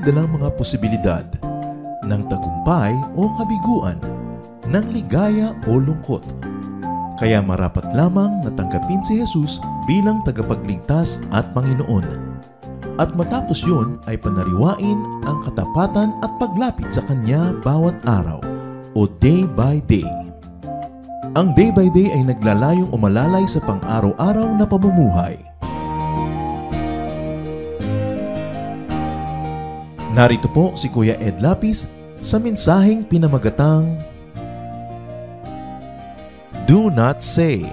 dalang mga posibilidad ng tagumpay o kabiguan, ng ligaya o lungkot. Kaya marapat lamang na tanggapin si Jesus bilang tagapagligtas at Panginoon. At matapos yun ay panariwain ang katapatan at paglapit sa Kanya bawat araw o day by day. Ang day by day ay naglalayong umalalay sa pang-araw-araw na pamumuhay. Narito po si Kuya Ed Lapis sa mensaheng pinamagatang Do Not Say.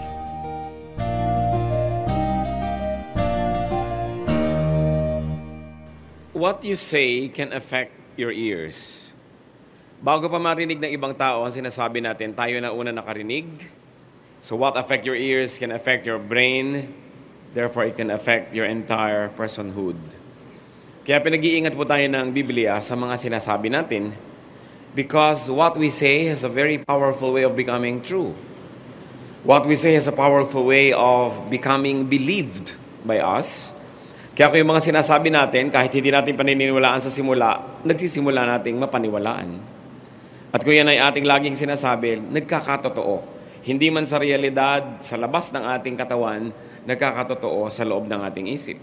What you say can affect your ears. Bago pa marinig ng ibang tao ang sinasabi natin, tayo na una nakarinig. So what affect your ears can affect your brain. Therefore, it can affect your entire personhood. Kaya pinag-iingat po tayo ng Biblia sa mga sinasabi natin because what we say has a very powerful way of becoming true. What we say has a powerful way of becoming believed by us. Kaya kung yung mga sinasabi natin, kahit hindi natin paniniwalaan sa simula, nagsisimula nating mapaniwalaan. At kung yan ay ating laging sinasabi, nagkakatotoo. Hindi man sa realidad, sa labas ng ating katawan, nagkakatotoo sa loob ng ating isip.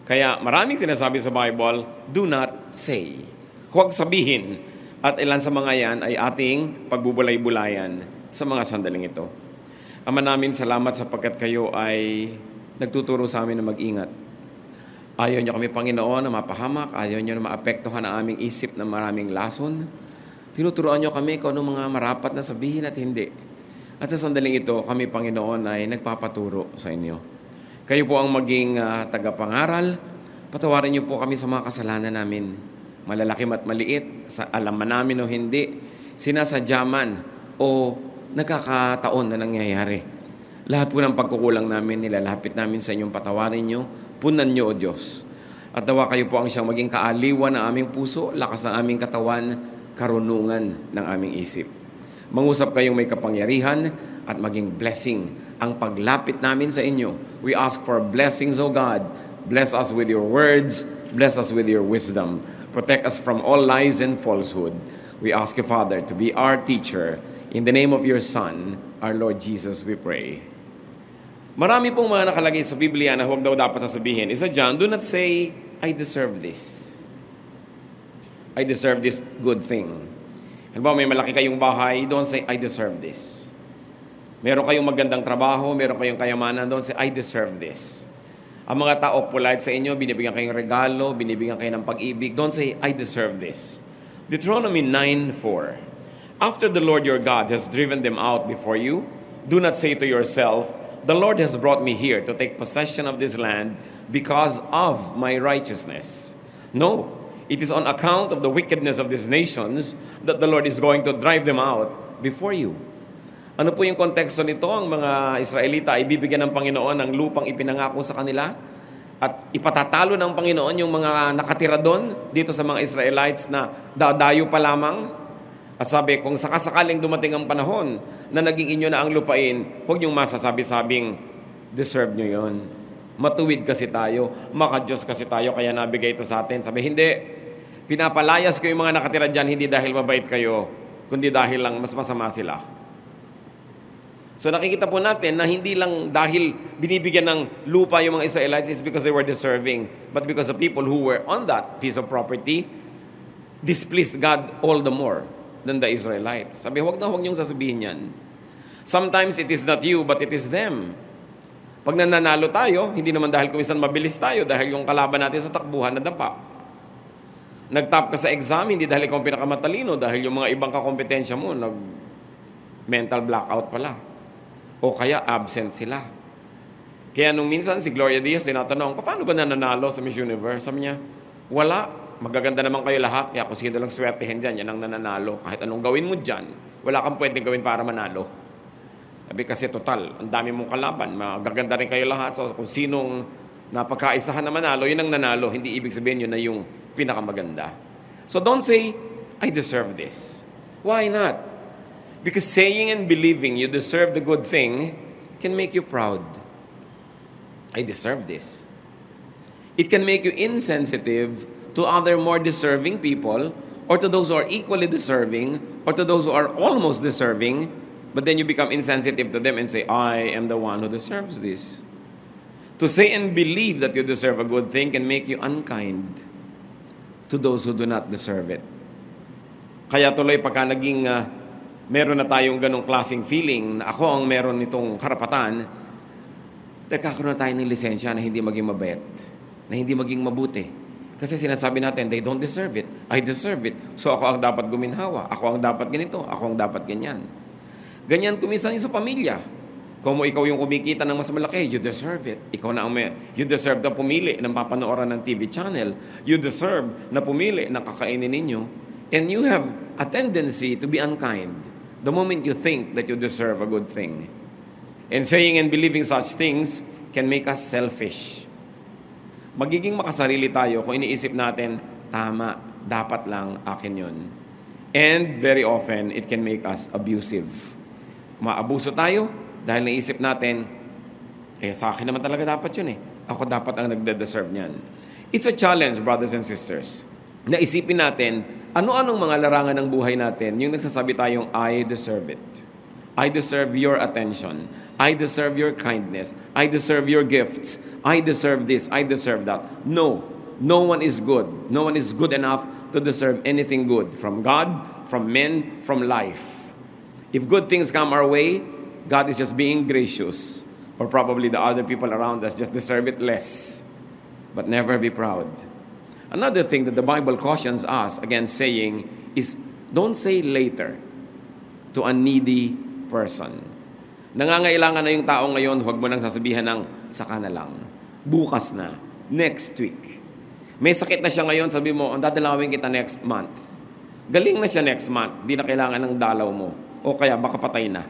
Kaya maraming sinasabi sa Bible, do not say. Huwag sabihin. At ilan sa mga yan ay ating pagbubulay-bulayan sa mga sandaling ito. Ama namin, salamat sapagkat kayo ay nagtuturo sa amin na mag-ingat. Ayaw niyo kami, Panginoon, na mapahamak. Ayaw niyo na maapektuhan ang aming isip na maraming lason. Tinuturoan niyo kami kung anong mga marapat na sabihin at hindi. At sa sandaling ito, kami, Panginoon, ay nagpapaturo sa inyo. Kayo po ang maging tagapangaral. Patawarin niyo po kami sa mga kasalanan namin. Malalakim at maliit, alam man namin o hindi, sinasadya man o nagkakataon na nangyayari. Lahat po ng pagkukulang namin, nilalapit namin sa inyong patawarin niyo. Punan niyo, O Diyos. At nawa kayo po ang siyang maging kaaliwan ng aming puso, lakas ng aming katawan, karunungan ng aming isip. Mangusap kayong may kapangyarihan at maging blessing ang paglapit namin sa inyo. We ask for blessings, O God. Bless us with your words. Bless us with your wisdom. Protect us from all lies and falsehood. We ask you, Father, to be our teacher. In the name of your Son, our Lord Jesus, we pray. Marami pong mga nakalagay sa Biblia na huwag daw dapat sasabihin. Isa dyan, do not say, I deserve this. I deserve this good thing. Halimbawa, may malaki kayong bahay, don't say, I deserve this. Meron kayong magandang trabaho, meron kayong kayamanan, don't say, I deserve this. Ang mga tao polite sa inyo, binibigyan kayong regalo, binibigyan kayo ng pag-ibig, don't say, I deserve this. Deuteronomy 9:4. After the Lord your God has driven them out before you, do not say to yourself, the Lord has brought me here to take possession of this land because of my righteousness. No, it is on account of the wickedness of these nations that the Lord is going to drive them out before you. Ano po yung konteksto nito? Ang mga Israelita ay bibigyan ng Panginoon ng lupang ipinangako sa kanila at ipatatalo ng Panginoon yung mga nakatira doon dito sa mga Israelites na dadayo pa lamang. At sabi, kung sakasakaling dumating ang panahon na naging inyo na ang lupain, huwag niyong masasabi-sabing, deserve niyo yon. Matuwid kasi tayo, maka-Diyos kasi tayo, kaya nabigay ito sa atin. Sabi, hindi. Pinapalayas ko yung mga nakatira dyan, hindi dahil mabait kayo, kundi dahil lang mas masama sila. So nakikita po natin na hindi lang dahil binibigyan ng lupa yung mga Israelites is because they were deserving, but because the people who were on that piece of property displeased God all the more than the Israelites. Sabi, huwag niyong sasabihin yan. Sometimes it is not you, but it is them. Pag nananalo tayo, hindi naman dahil kung minsan mabilis tayo, dahil yung kalaban natin sa takbuhan nadapa. Nag-top ka sa exam, hindi dahil ikaw pinakamatalino, dahil yung mga ibang kakompetensya mo, nag-mental blackout pala. O kaya absent sila. Kaya nung minsan si Gloria Diaz, tinatanong, paano ba nananalo sa Miss Universe? Sabi niya, wala. Magaganda naman kayo lahat, kaya kung sino lang swertehin dyan, yan ang nananalo. Kahit anong gawin mo dyan, wala kang pwedeng gawin para manalo. Sabi kasi total, ang dami mong kalaban, magaganda rin kayo lahat. So kung sinong napagkaisahan na manalo, yun ang nanalo. Hindi ibig sabihin yun na yung pinakamaganda. So don't say, I deserve this. Why not? Because saying and believing you deserve the good thing can make you proud. I deserve this. It can make you insensitive to other more deserving people, or to those who are equally deserving, or to those who are almost deserving, but then you become insensitive to them and say, I am the one who deserves this. To say and believe that you deserve a good thing can make you unkind to those who do not deserve it. Kaya tuloy pagka naging meron na tayong ganong klaseng feeling na ako ang meron nitong karapatan, nagkakaroon na tayo ng lisensya na hindi maging mabait, na hindi maging mabuti. Kasi sinasabi natin, they don't deserve it. I deserve it. So ako ang dapat guminhawa. Ako ang dapat ganito. Ako ang dapat ganyan. Ganyan kuminsan sa pamilya. Kung ikaw yung kumikita ng mas malaki, you deserve it. Ikaw na ang you deserve na pumili ng papanooran ng TV channel. You deserve na pumili ng kakainin ninyo. And you have a tendency to be unkind the moment you think that you deserve a good thing. And saying and believing such things can make us selfish. Magiging makasarili tayo kung iniisip natin, tama, dapat lang akin yun. And very often, it can make us abusive. Maabuso tayo dahil naisip natin, sa akin naman talaga dapat yun eh. Ako dapat ang nagde-deserve niyan. It's a challenge, brothers and sisters. Naisipin natin, ano-anong mga larangan ng buhay natin, yung nagsasabi tayong, I deserve it. I deserve your attention. I deserve your kindness. I deserve your gifts. I deserve this. I deserve that. No. No one is good. No one is good enough to deserve anything good from God, from men, from life. If good things come our way, God is just being gracious. Or probably the other people around us just deserve it less. But never be proud. Another thing that the Bible cautions us against saying is, don't say later to a needy person. Nangangailangan na yung tao ngayon, huwag mo nang sasabihan ng saka na lang. Bukas na. Next week. May sakit na siya ngayon, sabi mo, dadalawin kita next month. Galing na siya next month, di na kailangan ng dalaw mo. O kaya baka patay na.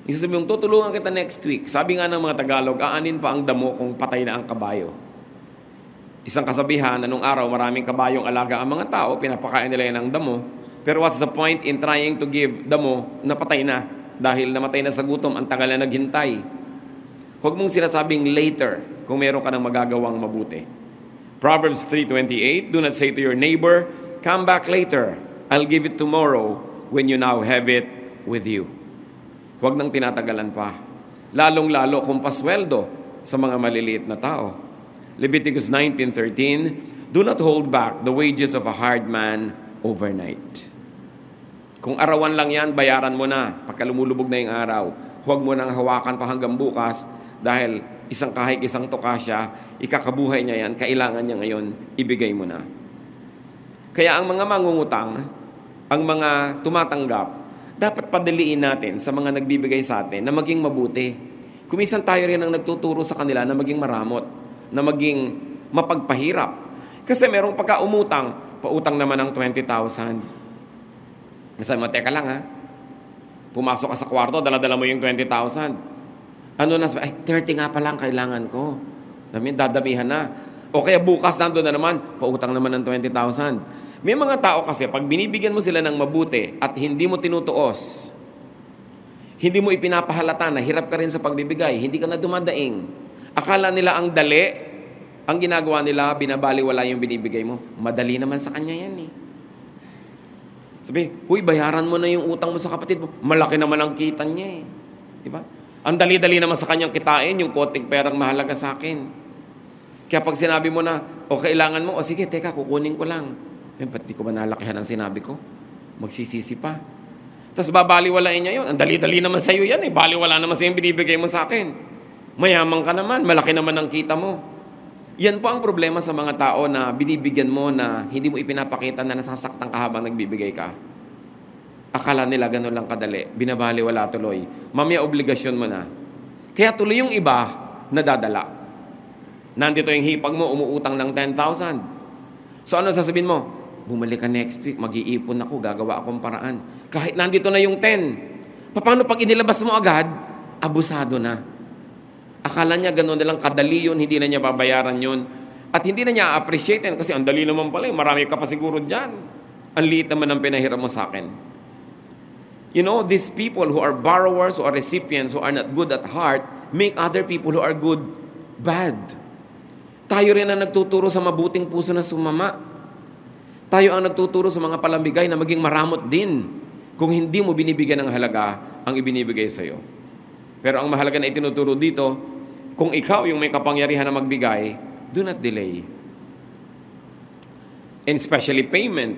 Isasabi mong, tutulungan kita next week. Sabi nga ng mga Tagalog, aanin pa ang damo kung patay na ang kabayo. Isang kasabihan na nung araw, maraming kabayong alaga ang mga tao, pinapakain nila yan ng damo. Pero what's the point in trying to give damo na patay na? Dahil namatay na sa gutom, ang tagal na naghintay. Huwag mong sinasabing later kung meron ka ng magagawang mabuti. Proverbs 3:28, do not say to your neighbor, come back later. I'll give it tomorrow when you now have it with you. Huwag nang tinatagalan pa. Lalong-lalo kung pasweldo sa mga maliliit na tao. Leviticus 19:13, do not hold back the wages of a hired man overnight. Kung arawan lang yan, bayaran mo na pagka lumulubog na yung araw. Huwag mo nang hawakan pa hanggang bukas dahil isang kahig, isang tuka siya, ikakabuhay niya yan, kailangan niya ngayon, ibigay mo na. Kaya ang mga mangungutang, ang mga tumatanggap, dapat padaliin natin sa mga nagbibigay sa atin na maging mabuti. Kumisan tayo rin ang nagtuturo sa kanila na maging maramot, na maging mapagpahirap. Kasi merong pagka-umutang, pautang naman ng 20,000. Kasi teka lang ha, pumasok ka sa kwarto, dala-dala mo yung 20,000. Ano na, ay 30 nga pa lang kailangan ko. Dadamihan na. O kaya bukas nandun na naman, pautang naman ng 20,000. May mga tao kasi, pag binibigyan mo sila ng mabuti at hindi mo tinutuos, hindi mo ipinapahalata na hirap ka rin sa pagbibigay, hindi ka na dumadaing. Akala nila ang dali, ang ginagawa nila, binabaliwala yung binibigay mo. Madali naman sa kanya yan eh. Sabi, huy, bayaran mo na yung utang mo sa kapatid mo. Malaki naman ang kita niya eh. Diba? Ang dali-dali naman sa kanyang kitain, yung konting perang mahalaga sa akin. Kaya pag sinabi mo na, o kailangan mo, o sige, teka, kukunin ko lang. Ba't di ko ba nalakihan ang sinabi ko? Magsisisi pa. Tapos babaliwalain niya yun. Ang dali-dali naman sa'yo yan eh. Baliwala naman sa'yo yung binibigay mo sa akin. Mayaman ka naman, malaki naman ang kita mo. Yan po ang problema sa mga tao na binibigyan mo na hindi mo ipinapakita na nasasaktan ka habang nagbibigay ka. Akala nila gano'n lang kadali. Binabaliwala tuloy. Mamaya obligasyon mo na. Kaya tuloy yung iba nadadala. Nandito yung hipag mo, umuutang ng 10,000. So ano sasabihin mo? Bumalik ka next week, mag-iipon ako, gagawa akong paraan. Kahit nandito na yung 10. Paano pag inilabas mo agad? Abusado na. Akala niya gano'n na lang kadali yun, hindi na niya babayaran yun. At hindi na niya appreciate yan kasi ang dali naman pala, marami ka pa siguro dyan. Ang liit naman ang pinahiram mo sa akin. You know, these people who are borrowers, who are recipients, who are not good at heart, make other people who are good, bad. Tayo rin ang nagtuturo sa mabuting puso na sumama. Tayo ang nagtuturo sa mga palambigay na maging maramot din kung hindi mo binibigyan ng halaga ang ibinibigay sa iyo. Pero ang mahalaga na itinuturo dito, kung ikaw yung may kapangyarihan na magbigay, do not delay. And especially payment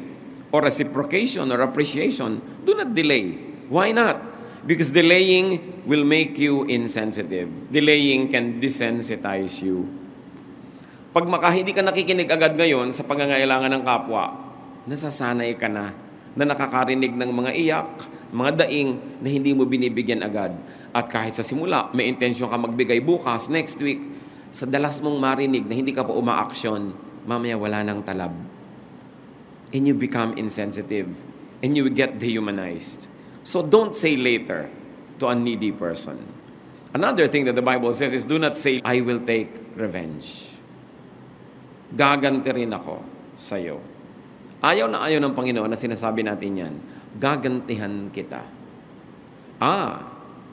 or reciprocation or appreciation, do not delay. Why not? Because delaying will make you insensitive. Delaying can desensitize you. Pag hindi ka nakikinig agad ngayon sa pangangailangan ng kapwa, nasasanay ka na nakakarinig ng mga iyak, mga daing na hindi mo binibigyan agad. At kahit sa simula, may intensyon ka magbigay bukas, next week, sa dalas mong marinig na hindi ka pa umaaksyon, mamaya wala nang talab. And you become insensitive. And you get dehumanized. So don't say later to a needy person. Another thing that the Bible says is, do not say, I will take revenge. Gaganti rin ako sa iyo. Ayaw na ayaw ng Panginoon na sinasabi natin yan. Gagantihan kita.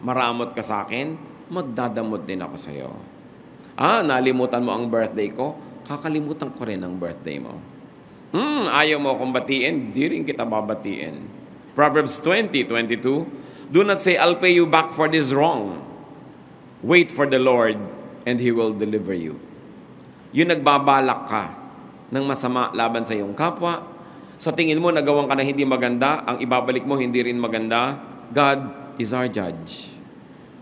Maramot ka sa akin, magdadamot din ako sa iyo. Nalimutan mo ang birthday ko, kakalimutan ko rin ang birthday mo. Ayaw mo akong batiin, di rin kita babatiin. Proverbs 20:22, do not say, I'll pay you back for this wrong. Wait for the Lord, and He will deliver you. Yung nagbabalak ka ng masama laban sa iyong kapwa, sa tingin mo nagawan ka na hindi maganda, ang ibabalik mo hindi rin maganda, God is our judge.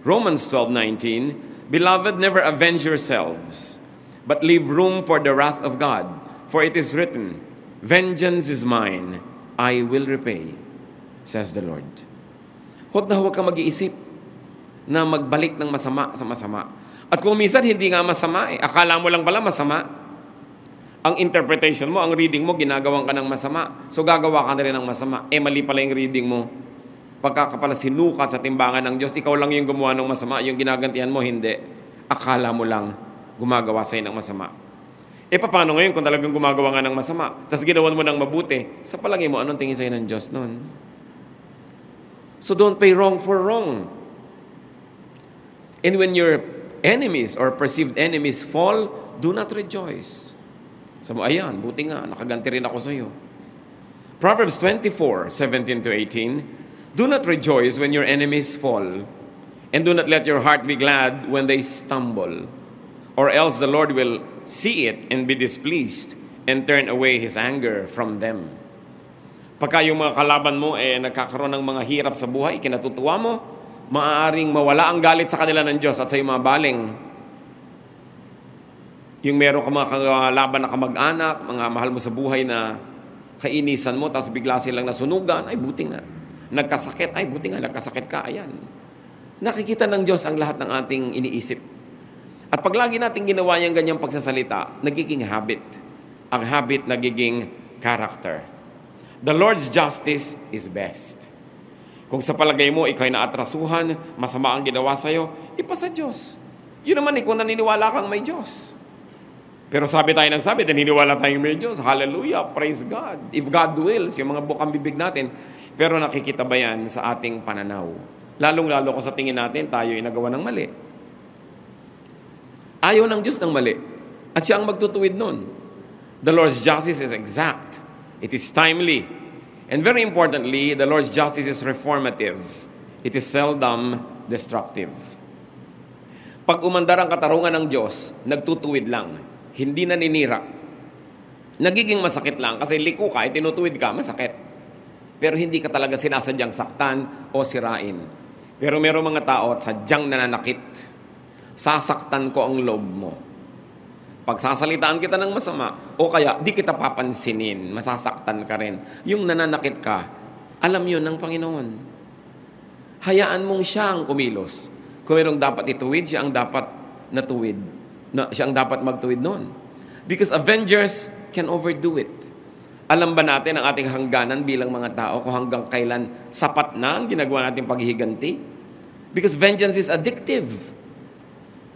Romans 12:19, Beloved, never avenge yourselves, but leave room for the wrath of God. For it is written, Vengeance is mine, I will repay, says the Lord. Huwag ka mag-iisip na magbalik ng masama sa masama. At kung minsan hindi nga masama, akala mo lang pala masama. Ang interpretation mo, ang reading mo, ginagawan ka ng masama. So gagawa ka na rin ng masama. Mali pala yung reading mo. Pagka ka pala sinukat sa timbangan ng Diyos, ikaw lang yung gumawa ng masama, yung ginagantihan mo, hindi. Akala mo lang gumagawa sa'yo ng masama. Paano ngayon kung talagang gumagawa nga ng masama, tapos ginawan mo ng mabuti, sa palagay mo, anong tingin sa'yo ng Diyos nun? So don't pay wrong for wrong. And when your enemies or perceived enemies fall, do not rejoice. Sabi mo, ayan, buti nga, nakaganti rin ako sa iyo. Proverbs 24:17-18, do not rejoice when your enemies fall, and do not let your heart be glad when they stumble, or else the Lord will see it and be displeased, and turn away His anger from them. Pagka yung mga kalaban mo nagkakaroon ng mga hirap sa buhay, kinatutuwa mo, maaaring mawala ang galit sa kanila ng Diyos at sa iyong mga baling. Yung meron ka mga kalaban na kamag-anak, mga mahal mo sa buhay na kainisan mo, tapos bigla silang nasunugan, ay buti nga. Nagkasakit, ay buti nga, nagkasakit ka, ayan. Nakikita ng Diyos ang lahat ng ating iniisip. At pag lagi natin ginawa yung ganyang pagsasalita, nagiging habit. Ang habit nagiging character. The Lord's justice is best. Kung sa palagay mo, ikaw ay naatrasuhan, masama ang ginawa sa'yo, ipasa Diyos. Yun naman kung naniniwala kang may Diyos. Pero sabi naniniwala tayong may Diyos. Hallelujah, praise God. If God wills, yung mga bukang bibig natin, pero nakikita ba yan sa ating pananaw? Lalong-lalo kung sa tingin natin, tayo ay nagawa ng mali. Ayaw ng Diyos ng mali. At siya ang magtutuwid nun. The Lord's justice is exact. It is timely. And very importantly, the Lord's justice is reformative. It is seldom destructive. Pag umandar ang katarungan ng Diyos, nagtutuwid lang. Hindi naninira. Nagiging masakit lang kasi liko ka, tinutuwid ka, masakit. Pero hindi ka talaga sinasadyang saktan o sirain. Pero meron mga tao at sadyang nananakit. Sasaktan ko ang loob mo. Pagsasalitaan kita ng masama, o kaya di kita papansinin, masasaktan ka rin. Yung nananakit ka, alam yun ng Panginoon. Hayaan mong siya ang kumilos. Kung mayroong dapat ituwid, siya ang dapat natuwid. Siya ang dapat magtuwid noon. Because avengers can overdo it. Alam ba natin ang ating hangganan bilang mga tao kung hanggang kailan sapat na ang ginagawa nating paghihiganti? Because vengeance is addictive.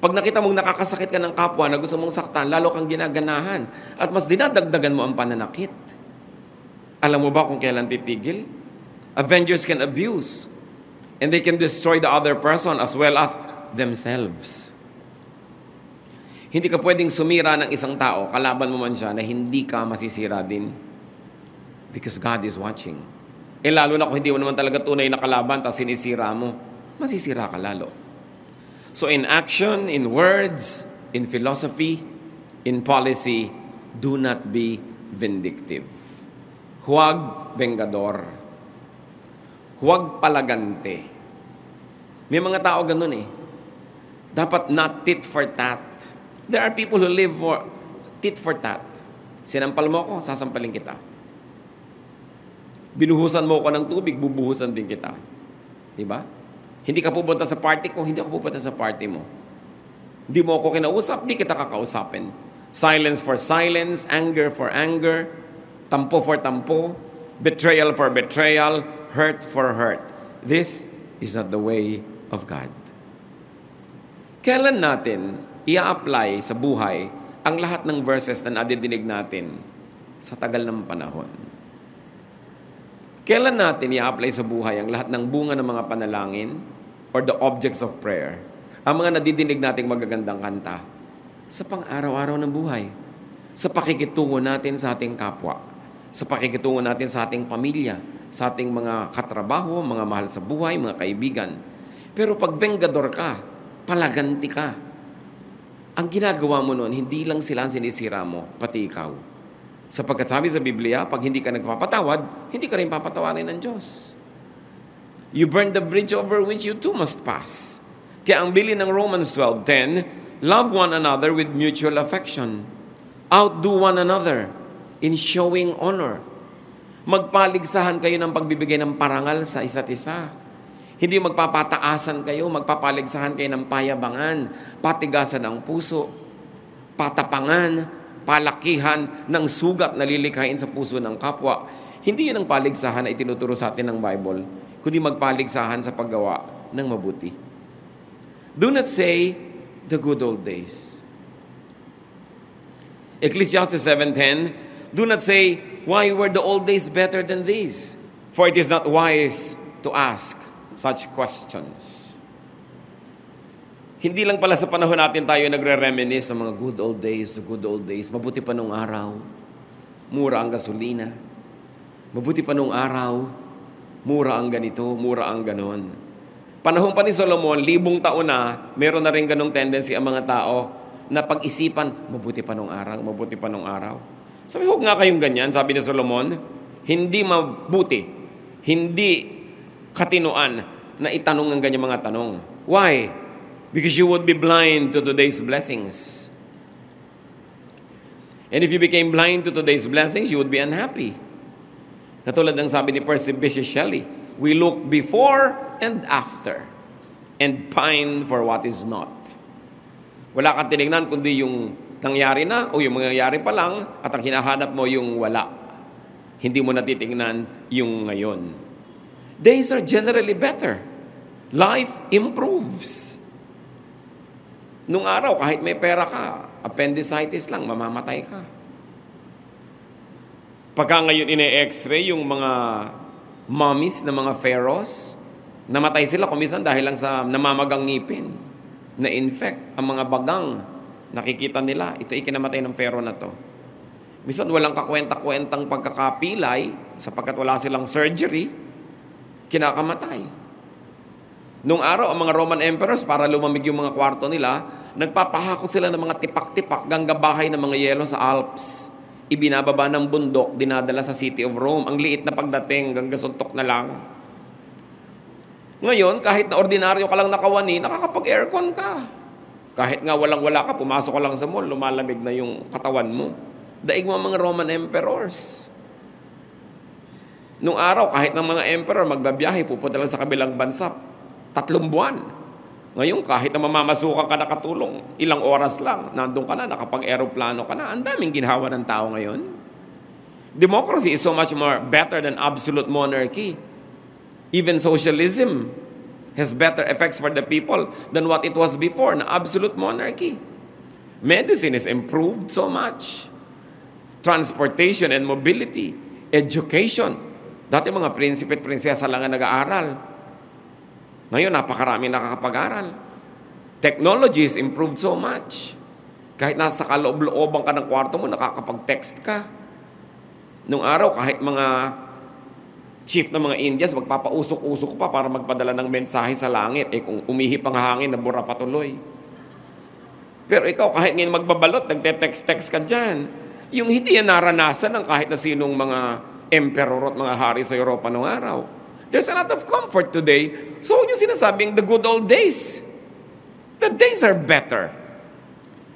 Pag nakita mong nakakasakit ka ng kapwa na gusto mong saktan, lalo kang ginaganahan. At mas dinadagdagan mo ang pananakit. Alam mo ba kung kailan titigil? Avengers can abuse. And they can destroy the other person as well as themselves. Hindi ka pwedeng sumira ng isang tao, kalaban mo man siya, na hindi ka masisira din. Because God is watching. Lalo na kung hindi mo naman talaga tunay na kalaban, tapos sinisira mo, masisira ka lalo. So in action, in words, in philosophy, in policy, do not be vindictive. Huwag bengador. Huwag palagante. May mga tao ganun eh. Dapat not tit for tat. There are people who live for tit for tat. Sinampal mo ko, sasampalin kita. Binuhusan mo ko ng tubig, bubuhusan din kita. Diba? Hindi ka pupunta sa party ko, hindi ako pupunta sa party mo. Hindi mo ako kinausap, hindi kita kakausapin. Silence for silence, anger for anger, tampo for tampo, betrayal for betrayal, hurt for hurt. This is not the way of God. Kailan natin i-apply sa buhay ang lahat ng verses na nadidinig natin sa tagal ng panahon? Kailan natin i-apply sa buhay ang lahat ng bunga ng mga panalangin or the objects of prayer? Ang mga nadidinig nating magagandang kanta sa pang-araw-araw ng buhay, sa pakikitungo natin sa ating kapwa, sa pakikitungo natin sa ating pamilya, sa ating mga katrabaho, mga mahal sa buhay, mga kaibigan. Pero pag bengador ka, palaganti ka, ang ginagawa mo noon, hindi lang sila ang sinisira mo, pati ikaw. Sapagkat sabi sa Biblia, pag hindi ka nagpapatawad, hindi ka rin papatawarin ng Diyos. You burn the bridge over which you too must pass. Kaya ang bilin ng Romans 12:10, love one another with mutual affection. Outdo one another in showing honor. Magpaligsahan kayo ng pagbibigay ng parangal sa isa't isa. Hindi magpapataasan kayo, magpapaligsahan kayo ng payabangan, patigasan ng puso, patapangan, palakihan ng sugat na lilikhain sa puso ng kapwa. Hindi yun ang paligsahan na itinuturo sa atin ng Bible, kundi magpaligsahan sa paggawa ng mabuti. Do not say the good old days. Ecclesiastes 7:10, do not say, why were the old days better than these? For it is not wise to ask such questions. Hindi lang pala sa panahon natin tayo nagre-reminisce sa mga good old days, the good old days. Mabuti pa nung araw, mura ang gasolina. Mabuti pa nung araw, mura ang ganito, mura ang ganon. Panahon pa ni Solomon, 1,000 taon na, meron na rin ganong tendency ang mga tao na pag-isipan, mabuti pa nung araw, mabuti pa nung araw. Sabi, huwag nga kayong ganyan, sabi ni Solomon, hindi mabuti, hindi katinuan na itanong ang ganyang mga tanong. Why? Because you would be blind to today's blessings. And if you became blind to today's blessings, you would be unhappy. Katulad ng sabi ni Percy Bysshe Shelley, we look before and after and pine for what is not. Wala kang tinignan kundi yung nangyari na o yung mangyayari pa lang at ang hinahanap mo yung wala. Hindi mo natitingnan yung ngayon. Days are generally better. Life improves. Nung araw, kahit may pera ka, appendicitis lang, mamamatay ka. Pagka ngayon ine-x-ray yung mga mummies na mga pharaohs, namatay sila kumisan dahil lang sa namamagang ngipin, na-infect ang mga bagang. Nakikita nila, ito ikinamatay ng pharaoh na to. Minsan walang kakwenta-kwentang pagkakapilay sapagkat wala silang surgery, kinakamatay. Nung araw, ang mga Roman emperors, para lumamig yung mga kwarto nila, nagpapahakot sila ng mga tipak-tipak ganggang bahay ng mga yelo sa Alps. Ibinababa ng bundok, dinadala sa city of Rome. Ang liit na pagdating, ganggang suntok na lang. Ngayon, kahit na ordinaryo ka lang nakawani, nakakapag-aircon ka. Kahit nga walang-wala ka, pumasok ka lang sa mall, lumalamig na yung katawan mo. Daig mo mga Roman emperors. Nung araw, kahit ng mga emperor magbabiyahe, pupunta lang sa kabilang bansa, 3 buwan. Ngayon, kahit na mamamasukan ka nakatulong, ilang oras lang, nandun ka na, nakapag-aeroplano ka na. Ang daming ginhawa ng tao ngayon. Democracy is so much more better than absolute monarchy. Even socialism has better effects for the people than what it was before na absolute monarchy. Medicine is improved so much. Transportation and mobility, education. Dati mga prinsipe at prinsesa lang ang nag-aaral. Ngayon, napakarami nakakapag-aral. Technology is improved so much. Kahit nasa kaloob-looban ka ng kwarto mo, nakakapag-text ka. Nung araw, kahit mga chief ng mga Indias, magpapausok-usok pa para magpadala ng mensahe sa langit. Kung umihip ang hangin, nabura patuloy. Pero ikaw, kahit ngayon magbabalot, nagte-text-text ka dyan. Yung hindi yan naranasan ng kahit na sinong mga emperor at mga hari sa Europa noong araw. There's a lot of comfort today. So, yung sinasabing the good old days. The days are better.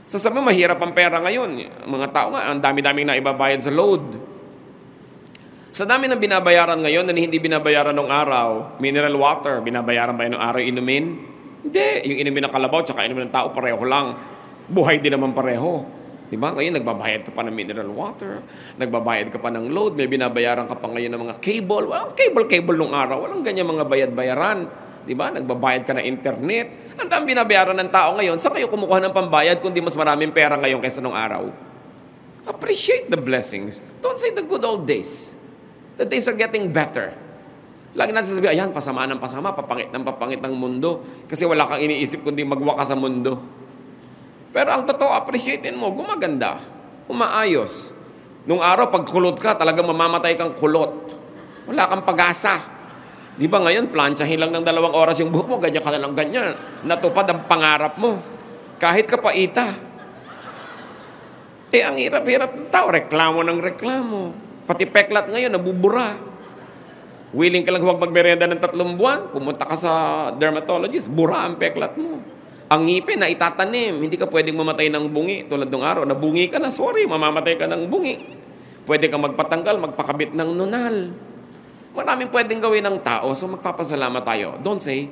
Sasabi mo, mahirap ang pera ngayon. Mga tao nga, ang dami-daming na ibabayad sa load. Sa dami ng binabayaran ngayon na hindi binabayaran noong araw, mineral water, binabayaran ba yun noong araw inumin? Hindi. Yung inumin ng kalabaw tsaka inumin ng tao, pareho lang. Buhay din naman pareho. Diba? Ngayon, nagbabayad ka pa ng mineral water, nagbabayad ka pa ng load, may binabayaran ka pa ngayon ng mga cable. Walang cable nung araw, walang ganyan mga bayad-bayaran. Diba? Nagbabayad ka ng internet. Ang dami binabayaran ng tao ngayon, saan kayo kumukuha ng pambayad kundi mas maraming pera ngayon kaysa nung araw? Appreciate the blessings. Don't say the good old days. The days are getting better. Lagi natin sasabihin, ayan, pasama ng pasama, papangit ng mundo. Kasi wala kang iniisip kundi magwakas sa mundo. Pero ang totoo, appreciatein mo, gumaganda, umaayos. Nung araw, pag kulot ka, talagang mamamatay kang kulot. Wala kang pag-asa. Di ba ngayon, planchahin lang ng 2 oras yung buhok mo, ganyan ka na lang ganyan. Natupad ang pangarap mo. Kahit kapaita. Ang hirap-hirap ng tao, reklamo ng reklamo. Pati peklat ngayon, nabubura. Willing ka lang huwag magmerenda ng 3 buwan, pumunta ka sa dermatologist, bura ang peklat mo. Ang ngipin na itatanim, hindi ka pwedeng mamatay ng bungi. Tulad ng araw, nabungi ka na, sorry, mamamatay ka ng bungi. Pwede kang magpatanggal, magpakabit ng nunal. Maraming pwedeng gawin ng tao, so magpapasalamat tayo. Don't say,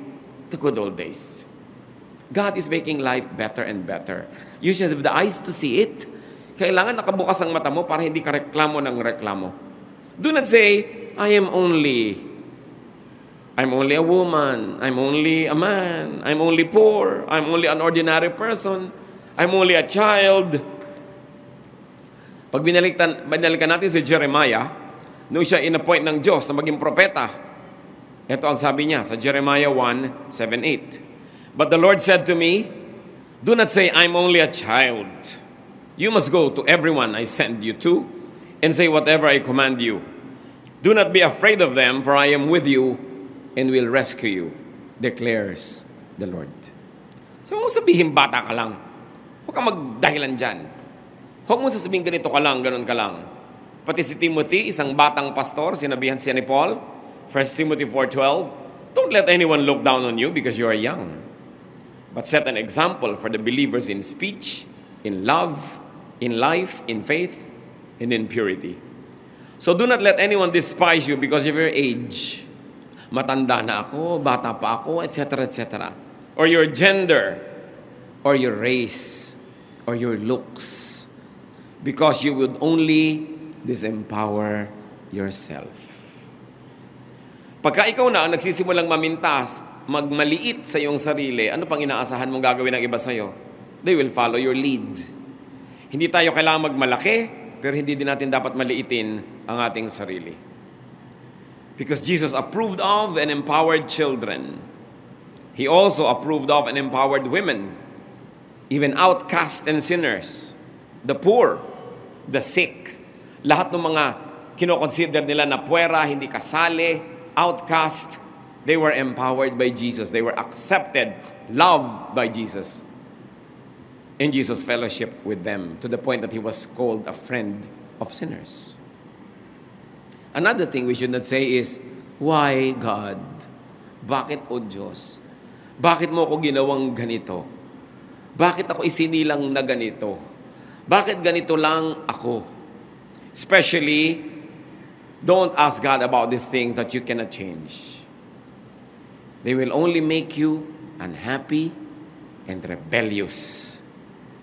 the good old days. God is making life better and better. You should have the eyes to see it. Kailangan nakabukas ang mata mo para hindi ka reklamo ng reklamo. Do not say, I'm only a woman. I'm only a man. I'm only poor. I'm only an ordinary person. I'm only a child. Pag binalikan natin si Jeremiah, nung siya inappoint ng Diyos na maging propeta, ito ang sabi niya sa Jeremiah 1:7-8. But the Lord said to me, do not say, I'm only a child. You must go to everyone I send you to and say whatever I command you. Do not be afraid of them, for I am with you and will rescue you, declares the Lord. So, huwag mo sabihin bata ka lang. Huwag kang magdahilan dyan. Huwag mo sasabihin ganito ka lang, ganun ka lang. Pati si Timothy, isang batang pastor, sinabihan siya ni Paul, 1 Timothy 4:12, don't let anyone look down on you because you are young, but set an example for the believers in speech, in love, in life, in faith, and in purity. So do not let anyone despise you because of your age. Matanda na ako, bata pa ako, etc., etc. Or your gender, or your race, or your looks. Because you would only disempower yourself. Pagka ikaw na ang nagsisimulang mamintas, magmaliit sa iyong sarili, ano pang inaasahan mong gagawin ng iba sa'yo? They will follow your lead. Hindi tayo kailangan magmalaki, pero hindi din natin dapat maliitin ang ating sarili. Because Jesus approved of and empowered children. He also approved of and empowered women, even outcasts and sinners, the poor, the sick. Lahat ng mga kinoconsider nila na puwera, hindi kasali, outcast, they were empowered by Jesus. They were accepted, loved by Jesus. And Jesus fellowshiped with them to the point that he was called a friend of sinners. Another thing we should not say is, why God? Bakit o Diyos? Bakit mo ako ginawang ganito? Bakit ako isinilang na ganito? Bakit ganito lang ako? Especially, don't ask God about these things that you cannot change. They will only make you unhappy and rebellious.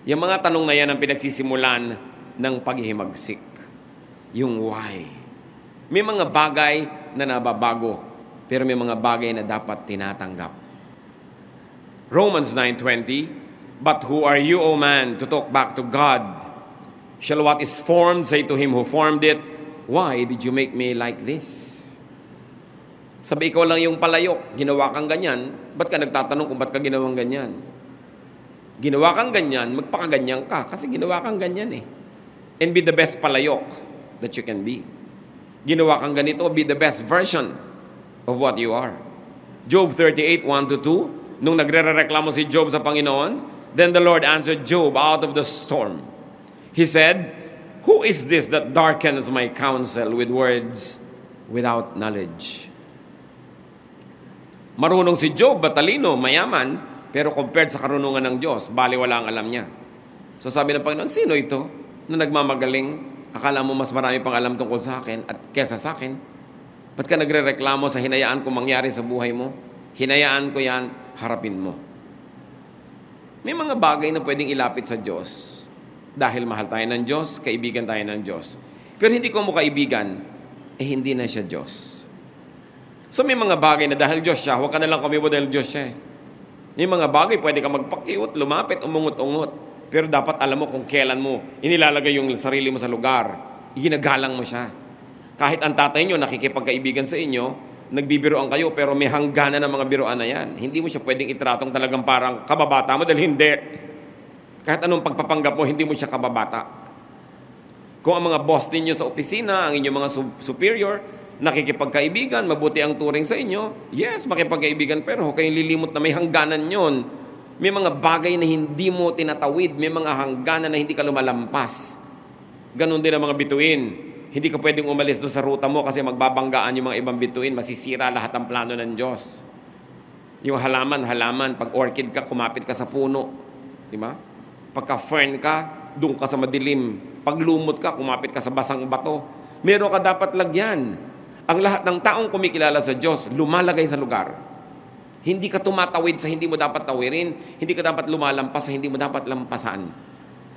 Yung mga tanong na yan ang pinagsisimulan ng paghihimagsik. Yung why. May mga bagay na nababago, pero may mga bagay na dapat tinatanggap. Romans 9:20, but who are you, O man, to talk back to God? Shall what is formed say to him who formed it, why did you make me like this? Sabi, ikaw lang yung palayok, ginawa kang ganyan, ba't ka nagtatanong kung ba't ka ginawang ganyan? Ginawa kang ganyan, magpakaganyan ka kasi ginawa kang ganyan eh. And be the best palayok that you can be. Ginawa kang ganito, be the best version of what you are. Job 38, 1-2, nung nagre-reklamo si Job sa Panginoon, then the Lord answered Job out of the storm. He said, "Who is this that darkens my counsel with words without knowledge?" Marunong si Job, batalino, mayaman, pero compared sa karunungan ng Diyos, baliwala ang alam niya. So sabi ng Panginoon, sino ito na nagmamagaling? Akala mo mas marami pang alam tungkol sa akin at kesa sa akin? Ba't ka nagre-reklamo sa hinayaan ko mangyari sa buhay mo? Hinayaan ko yan, harapin mo. May mga bagay na pwedeng ilapit sa Diyos. Dahil mahal tayo ng Diyos, kaibigan tayo ng Diyos. Pero hindi ko mo kaibigan, hindi na siya Diyos. So may mga bagay na dahil Diyos siya, huwag ka na lang kumibo dahil Diyos siya. May mga bagay, pwede ka magpakiut, lumapit, umungot-ungot. Pero dapat alam mo kung kailan mo inilalagay yung sarili mo sa lugar. Ginagalang mo siya. Kahit ang tatay nyo nakikipagkaibigan sa inyo, nagbibiroan kayo, pero may hangganan ng mga biroan na yan. Hindi mo siya pwedeng itratong talagang parang kababata mo dahil hindi. Kahit anong pagpapanggap mo, hindi mo siya kababata. Kung ang mga boss ninyo sa opisina, ang inyong mga superior, nakikipagkaibigan, mabuti ang turing sa inyo, yes, makipagkaibigan, pero huwag kayong lilimot na may hangganan yon. May mga bagay na hindi mo tinatawid, may mga hangganan na hindi ka lumalampas. Ganon din ang mga bituin. Hindi ka pwedeng umalis doon sa ruta mo kasi magbabanggaan yung mga ibang bituin, masisira lahat ang plano ng Diyos. Yung halaman, pag orchid ka, kumapit ka sa puno. Di ba? Pagka fern ka, doon ka sa madilim. Pag lumot ka, kumapit ka sa basang bato. Meron ka dapat lagyan. Ang lahat ng taong kumikilala sa Diyos, lumalagay sa lugar. Hindi ka tumatawid sa hindi mo dapat tawirin. Hindi ka dapat lumalampas sa hindi mo dapat lampasan.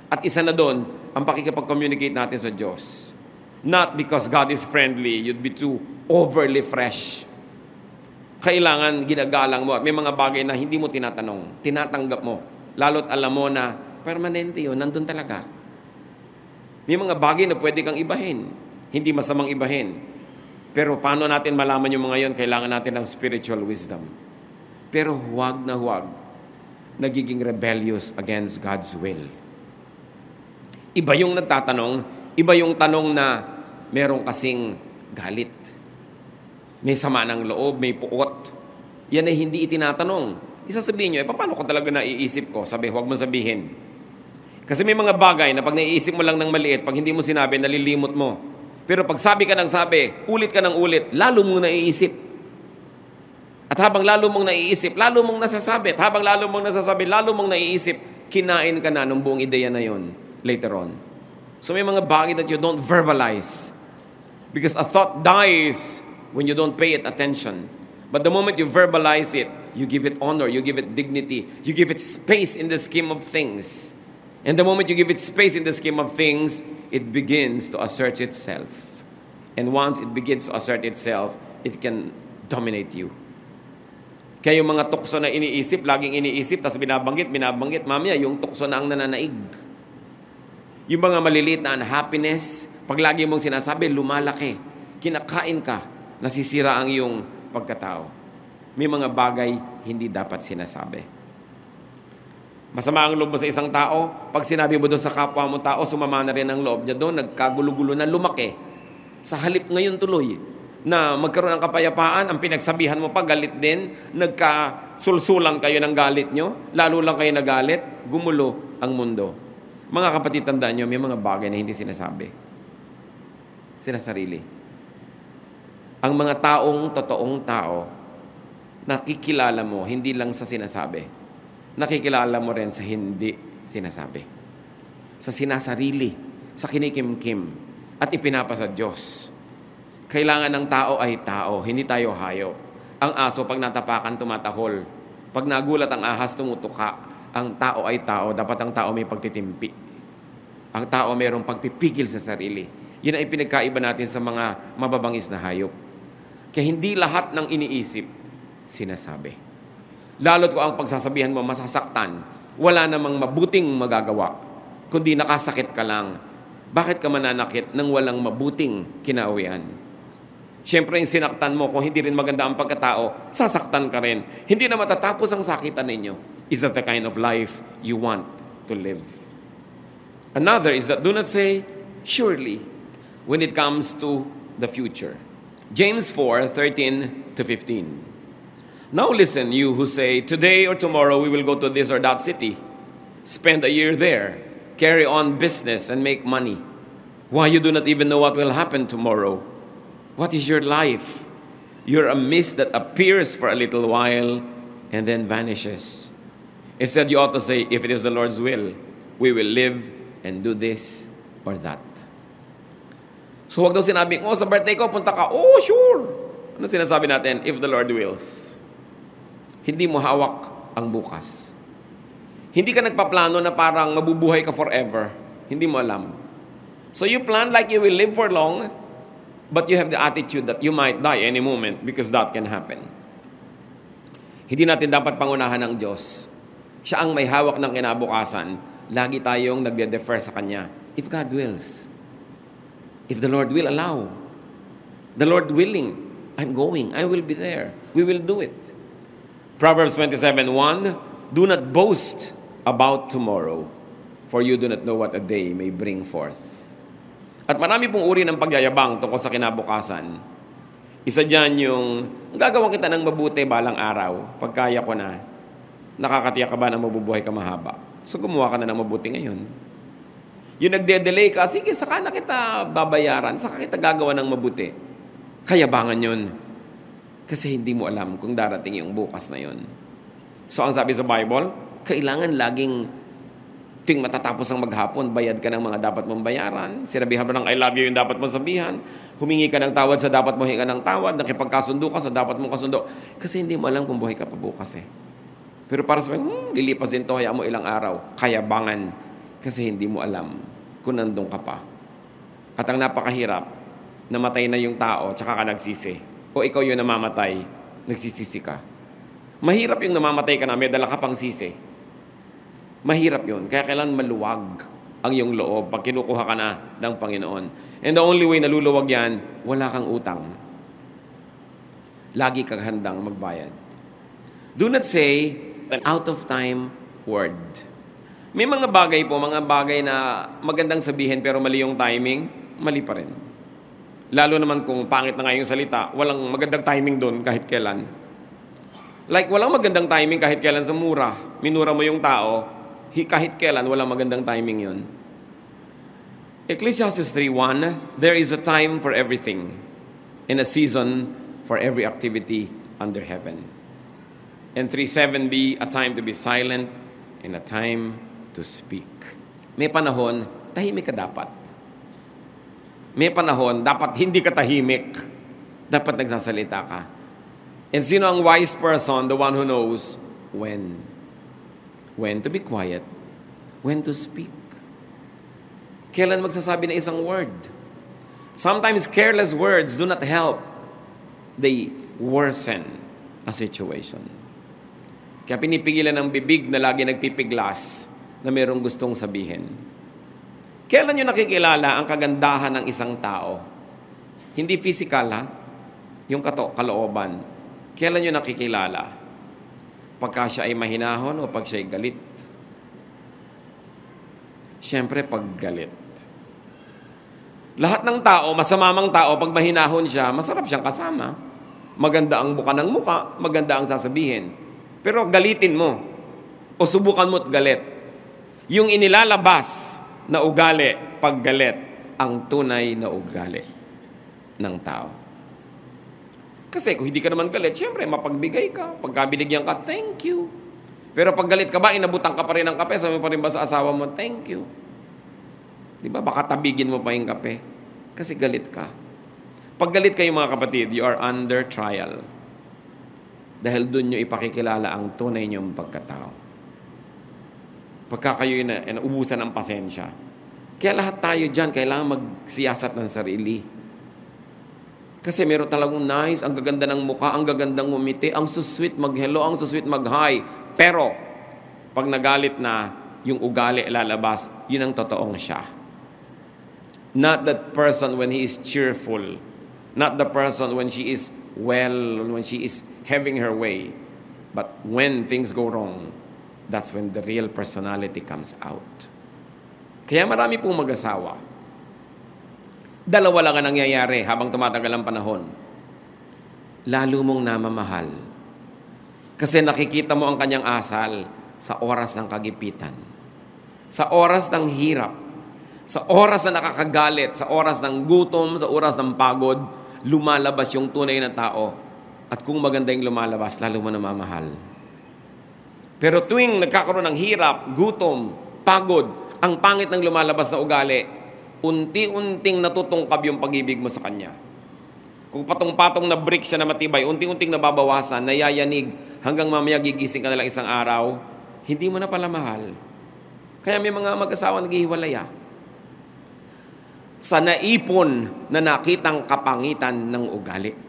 At isa na doon, ang pakikipag-communicate natin sa Diyos. Not because God is friendly, you'd be too overly fresh. Kailangan ginagalang mo at may mga bagay na hindi mo tinatanong, tinatanggap mo. Lalo't alam mo na permanente yun, nandun talaga. May mga bagay na pwede kang ibahin. Hindi masamang ibahin. Pero paano natin malaman yung mga yon? Kailangan natin ng spiritual wisdom. Pero huwag na huwag nagiging rebellious against God's will. Iba yung nagtatanong, iba yung tanong na merong kasing galit. May sama ng loob, may puot. Yan ay hindi itinatanong. Isasabihin nyo, paano ko talaga naiisip ko? Sabi, huwag mo sabihin. Kasi may mga bagay na pag naiisip mo lang ng maliit, pag hindi mo sinabi, nalilimot mo. Pero pag sabi ka ng sabi, ulit ka ng ulit, lalo mong naiisip. At habang lalo mong naiisip, lalo mong nasasabi. At habang lalo mong nasasabi, lalo mong naiisip, kinain ka na ng buong ideya na yon later on. So may mga bagay that you don't verbalize. Because a thought dies when you don't pay it attention. But the moment you verbalize it, you give it honor, you give it dignity, you give it space in the scheme of things. And the moment you give it space in the scheme of things, it begins to assert itself. And once it begins to assert itself, it can dominate you. Kaya yung mga tukso na iniisip, laging iniisip, tapos binabanggit, mamaya yung tukso na ang nananaig. Yung mga maliliit na unhappiness, pag lagi mong sinasabi, lumalaki. Kinakain ka, nasisira ang iyong pagkatao. May mga bagay hindi dapat sinasabi. Masama ang loob mo sa isang tao, pag sinabi mo doon sa kapwa mo tao, sumama na rin ang loob niya doon, nagkagulo-gulo na lumaki. Sa halip ngayon tuloy, na magkaroon ng kapayapaan, ang pinagsabihan mo pa, galit din, nagkasulsulang kayo ng galit nyo, lalo lang kayo nagalit, gumulo ang mundo. Mga kapatid, tandaan nyo, may mga bagay na hindi sinasabi. Sinasarili. Ang mga totoong tao, nakikilala mo, hindi lang sa sinasabi. Nakikilala mo rin sa hindi sinasabi. Sa sinasarili, sa kinikimkim, at ipinapa sa Diyos. Kailangan ng tao ay tao, hindi tayo hayop. Ang aso, pag natapakan, tumatahol. Pag nagulat ang ahas, tumutuka. Ang tao ay tao, dapat ang tao may pagtitimpi. Ang tao mayroong pagpipigil sa sarili. Yun ay pinagkaiba natin sa mga mababangis na hayop. Kaya hindi lahat ng iniisip, sinasabi. Lalo't kung ang pagsasabihan mo masasaktan, wala namang mabuting magagawa, kundi nakasakit ka lang. Bakit ka mananakit nang walang mabuting kinauwian? Siyempre, yung sinaktan mo, kung hindi rin maganda ang pagkatao, sasaktan ka rin. Hindi na matatapos ang sakitan ninyo. Is that the kind of life you want to live? Another is that do not say, surely, when it comes to the future. James 4:13-15. Now listen, you who say, today or tomorrow we will go to this or that city, spend a year there, carry on business and make money. Why, you do not even know what will happen tomorrow. What is your life? You're a mist that appears for a little while and then vanishes. Instead, you ought to say, if it is the Lord's will, we will live and do this or that. So wag daw sinabing, sa birthday ko, punta ka. Oh, sure. Ano sinasabi natin? If the Lord wills. Hindi mo hawak ang bukas. Hindi ka nagpaplano na parang mabubuhay ka forever. Hindi mo alam. So you plan like you will live for long, but you have the attitude that you might die any moment because that can happen. Hindi natin dapat pangunahan ng Diyos. Siya ang may hawak ng kinabukasan. Lagi tayong nagde-defer sa Kanya. If God wills. If the Lord will allow. The Lord willing. I'm going. I will be there. We will do it. Proverbs 27:1, do not boast about tomorrow, for you do not know what a day may bring forth. At marami pong uri ng pagyayabang tungkol sa kinabukasan. Isa dyan yung, gagawa kita ng mabuti balang araw, pagkaya ko na, nakakatiyak ka ba na mabubuhay ka mahaba? So gumawa ka na ng mabuti ngayon. Yung nagde-delay ka, sige, saka na kita babayaran, saka kita gagawa ng mabuti. Kayabangan yun. Kasi hindi mo alam kung darating yung bukas na yun. So ang sabi sa Bible, kailangan laging tuwing matatapos ang maghapon, bayad ka ng mga dapat mong bayaran. Sinabihan mo ng I love you yung dapat mong sabihan. Humingi ka ng tawad sa dapat mo hinga ng tawad. Nakipagkasundo ka sa dapat mong kasundo. Kasi hindi mo alam kung buhay ka pa bukas eh. Pero para sa lilipas din to, hayaan mo ilang araw. Kayabangan. Kasi hindi mo alam kung nandun ka pa. At ang napakahirap, namatay na yung tao, tsaka ka nagsisi. O ikaw yung namamatay, nagsisisi ka. Mahirap yung namamatay ka na, may dala ka pang sisi. Mahirap yun. Kaya kailangan maluwag ang iyong loob pag kinukuha ka na ng Panginoon. And the only way na luluwag yan, wala kang utang. Lagi kang handang magbayad. Do not say an out-of-time word. May mga bagay na magandang sabihin pero mali yung timing, mali pa rin. Lalo naman kung pangit na nga yung salita, walang magandang timing doon kahit kailan. Like, walang magandang timing kahit kailan sa mura. Minura mo yung tao, kahit kailan, walang magandang timing yun. Ecclesiastes 3:1, there is a time for everything, and a season for every activity under heaven. And 3:7b, a time to be silent, and a time to speak. May panahon, tahimik ka dapat. May panahon, dapat hindi ka tahimik. Dapat nagsasalita ka. And sino ang wise person? The one who knows when. When to be quiet. When to speak. Kailan magsasabi ng isang word. Sometimes careless words do not help. They worsen a situation. Kaya pinipigilan ng bibig na lagi nagpipiglas na mayroong gustong sabihin. Kailan nyo nakikilala ang kagandahan ng isang tao? Hindi physical, ha? Yung kalooban. Kailan nyo nakikilala? Pagka siya ay mahinahon o pag siya ay galit? Siyempre, pag galit. Lahat ng tao, masamamang tao, pag mahinahon siya, masarap siyang kasama. Maganda ang buka ng muka, maganda ang sasabihin. Pero galitin mo, o subukan mo't galit. Yung inilalabas na ugali, paggalit, ang tunay na ugali ng tao. Kasi kung hindi ka naman galit, siyempre, mapagbigay ka. Pagka binigyan ka, thank you. Pero pag galit ka ba, inabutan ka pa rin ng kape, sabi mo pa rin ba sa asawa mo, thank you. Di ba? Baka tabigin mo pa yung kape. Kasi galit ka. Pag galit kayo mga kapatid, you are under trial. Dahil doon nyo ipakikilala ang tunay nyong pagkatao. Pagka kayo ubusan ng pasensya. Kaya lahat tayo dyan, kailangan magsiyasat ng sarili. Kasi meron talagang nice, ang gaganda ng mukha, ang gagandang ngumiti, ang susweet mag-hello, ang susweet mag-hi. Pero, pag nagalit na, yung ugali lalabas, yun ang totoong siya. Not that person when he is cheerful. Not the person when she is well, when she is having her way. But when things go wrong, that's when the real personality comes out. Kaya marami pong mag-asawa. Dalawa lang ang nangyayari habang tumatagal ang panahon. Lalo mong namamahal. Kasi nakikita mo ang kanyang asal sa oras ng kagipitan. Sa oras ng hirap. Sa oras na nakakagalit. Sa oras ng gutom. Sa oras ng pagod. Lumalabas yung tunay na tao. At kung maganda yung lumalabas, lalo mo namamahal. Pero tuwing nagkakaroon ng hirap, gutom, pagod, ang pangit ng lumalabas na ugali, unti-unting natutungkab yung pag-ibig mo sa kanya. Kung patong-patong na brick siya na matibay, unti-unting nababawasan, nayayanig, hanggang mamaya gigising ka na lang isang araw, hindi mo na pala mahal. Kaya may mga mag-asawa naghihiwalay. Sa naipon na nakitang kapangitan ng ugali.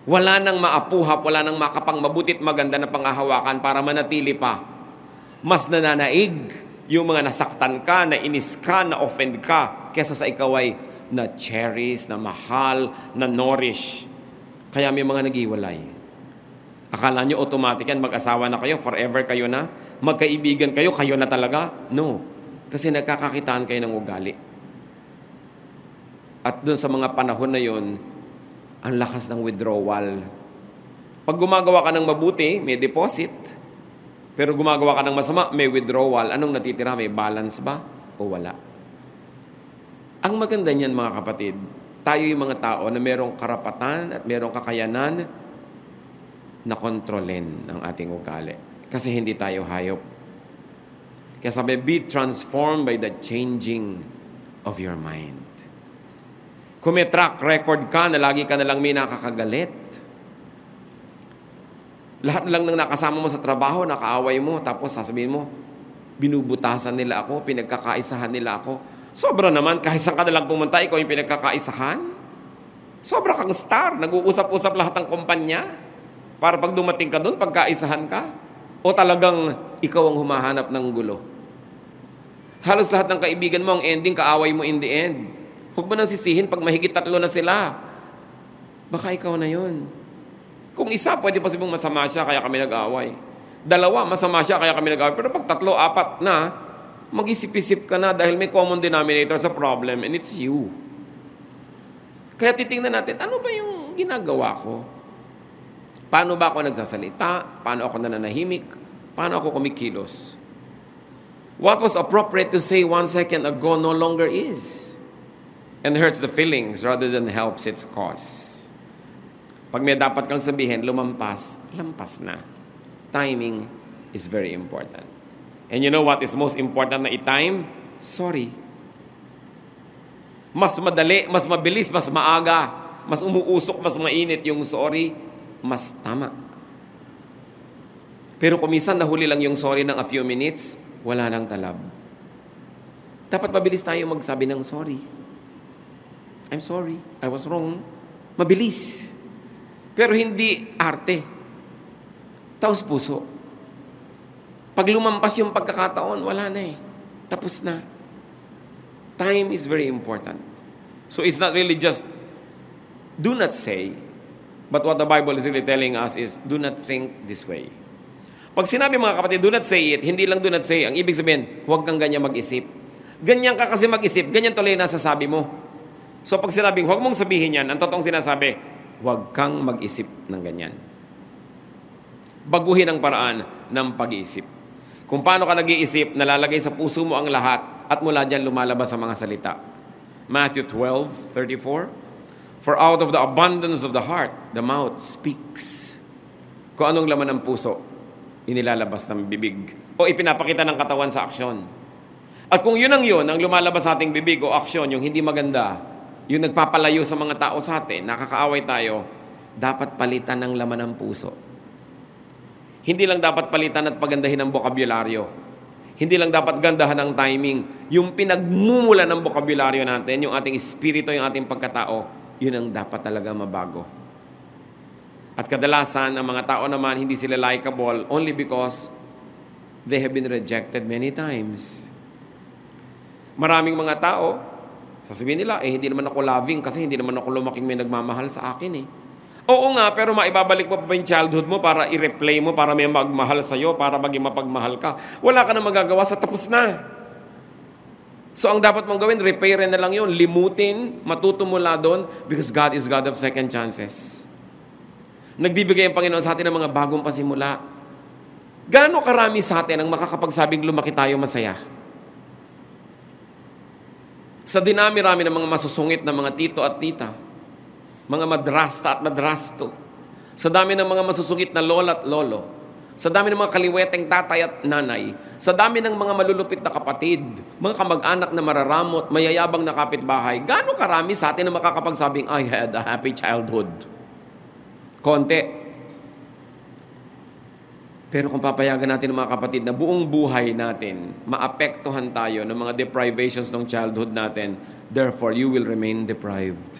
Wala nang maapuhap, wala nang makapang mabutit maganda na panghahawakan para manatili pa. Mas nananaig yung mga nasaktan ka, na inis ka, na offend ka, kesa sa ikaw ay na-cherish, na mahal, na nourish. Kaya may mga naghiwalay. Akala nyo automatic yan, mag-asawa na kayo, forever kayo na, magkaibigan kayo, kayo na talaga? No. Kasi nagkakakitaan kayo ng ugali. At dun sa mga panahon na yun, ang lakas ng withdrawal. Pag gumagawa ka ng mabuti, may deposit. Pero gumagawa ka ng masama, may withdrawal. Anong natitira? May balance ba? O wala? Ang maganda niyan, mga kapatid, tayo yung mga tao na merong karapatan at merong kakayanan na kontrolin ang ating ugali. Kasi hindi tayo hayop. Kaya sabi, be transformed by the changing of your mind. Kung may track record ka na lagi ka na lang may nakakagalit, lahat na lang ng nakasama mo sa trabaho, nakaaway mo, tapos sasabihin mo, binubutasan nila ako, pinagkakaisahan nila ako. Sobra naman, kahit saan ka na lang pumunta, ikaw yung pinagkakaisahan. Sobra kang star, nag-uusap-usap lahat ng kumpanya, para pag dumating ka doon, pagkaisahan ka. O talagang ikaw ang humahanap ng gulo. Halos lahat ng kaibigan mo, ang ending, kaaway mo in the end. Huwag mo nang sisihin pag mahigit 3 na sila. Baka ikaw na yun. Kung isa, pwede pa sibong masama siya, kaya kami nag-away. 2, masama siya, kaya kami nag-away. Pero pag 3, 4 na, mag-isip-isip ka na dahil may common denominator sa problem and it's you. Kaya titingnan natin, ano ba yung ginagawa ko? Paano ba ako nagsasalita? Paano ako nananahimik? Paano ako kumikilos? What was appropriate to say 1 second ago no longer is. And hurts the feelings rather than helps its cause. Pag may dapat kang sabihin, lampas na. Timing is very important. And you know what is most important na i-time? Sorry. Mas madali, mas mabilis, mas maaga, mas umuusok, mas mainit yung sorry, mas tama. Pero kung minsan nahuli lang yung sorry ng a few minutes, wala nang talab. Dapat mabilis tayo magsabi ng sorry. I'm sorry, I was wrong. Mabilis. Pero hindi arte. Taos puso. Pag lumampas yung pagkakataon, wala na eh. Tapos na. Time is very important. So it's not really just do not say, but what the Bible is really telling us is do not think this way. Pag sinabi mga kapatid, do not say it, hindi lang do not say, ang ibig sabihin, huwag kang ganyan mag-isip. Ganyan ka kasi mag-isip, ganyan tuloy na sasabi mo. So pag sinabing, huwag mong sabihin yan, ang totoong sinasabi, huwag kang mag-isip ng ganyan. Baguhin ang paraan ng pag-iisip. Kung paano ka nag-iisip, nalalagay sa puso mo ang lahat at mula dyan lumalabas ang mga salita. Matthew 12:34. For out of the abundance of the heart, the mouth speaks. Kung anong laman ng puso, inilalabas ng bibig o ipinapakita ng katawan sa aksyon. At kung yun ang lumalabas sa ating bibig o aksyon, yung hindi maganda, yung nagpapalayo sa mga tao sa atin, nakakaaway tayo, dapat palitan ng laman ng puso. Hindi lang dapat palitan at pagandahin ang bokabularyo. Hindi lang dapat gandahan ang timing. Yung pinagmumula ng bokabularyo natin, yung ating espiritu, yung ating pagkatao, yun ang dapat talaga mabago. At kadalasan, ang mga tao naman, hindi sila likable only because they have been rejected many times. Maraming mga tao, sasabihin nila, hindi naman ako loving kasi hindi naman ako lumaking may nagmamahal sa akin eh. Oo nga, pero maibabalik mo pa ba yung childhood mo para i-replay mo, para may magmahal sa'yo, para maging mapagmahal ka? Wala ka na magagawa sa tapos na. So ang dapat mong gawin, repairin na lang yun. Limutin, matuto mula doon, because God is God of second chances. Nagbibigay ang Panginoon sa atin ng mga bagong pasimula. Gaano karami sa atin ang makakapagsabing lumaki tayo masaya? Sa dinami-rami ng mga masusungit na mga tito at tita, mga madrasta at madrasto, sa dami ng mga masusungit na lola at lolo, sa dami ng mga kaliweteng tatay at nanay, sa dami ng mga malulupit na kapatid, mga kamag-anak na mararamot, mayayabang na kapitbahay, gaano karami sa atin na makakapagsabing, I had a happy childhood? Konti. Pero kung papayagan natin ng mga kapatid na buong buhay natin, maapektuhan tayo ng mga deprivations ng childhood natin, therefore, you will remain deprived.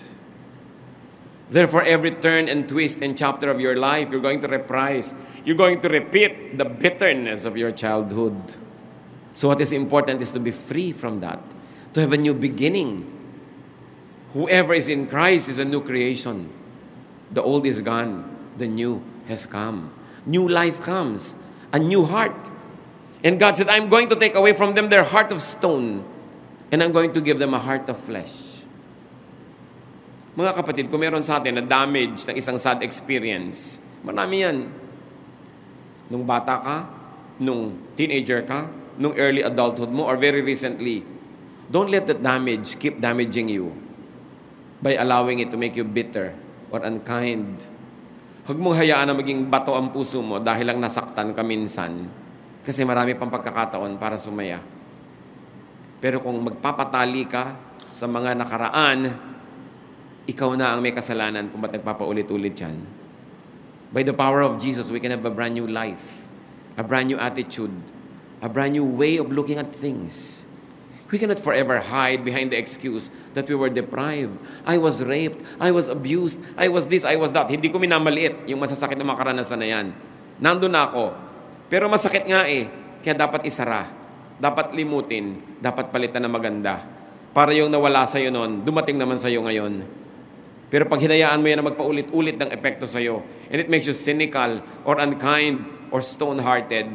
Therefore, every turn and twist and chapter of your life, you're going to reprise. You're going to repeat the bitterness of your childhood. So what is important is to be free from that, to have a new beginning. Whoever is in Christ is a new creation. The old is gone, the new has come. New life comes, a new heart. And God said, I'm going to take away from them their heart of stone, and I'm going to give them a heart of flesh. Mga kapatid, kung meron sa atin na damage ng isang sad experience, marami yan. Nung bata ka, nung teenager ka, nung early adulthood mo, or very recently, don't let that damage keep damaging you by allowing it to make you bitter or unkind. Huwag mong hayaan na maging bato ang puso mo dahil lang nasaktan ka minsan, kasi marami pang pagkakataon para sumaya. Pero kung magpapatali ka sa mga nakaraan, ikaw na ang may kasalanan kung ba't nagpapaulit-ulit yan. By the power of Jesus, we can have a brand new life, a brand new attitude, a brand new way of looking at things. We cannot forever hide behind the excuse that we were deprived. I was raped, I was abused, I was this, I was that. Hindi ko minamaliit yung masasakit na mga karanasan na yan. Nandun na ako. Pero masakit nga eh. Kaya dapat isara, dapat limutin, dapat palitan na maganda. Para yung nawala sa'yo noon, dumating naman sa'yo ngayon. Pero pag hinayaan mo yan na magpaulit-ulit ng epekto sa'yo, and it makes you cynical or unkind or stone-hearted,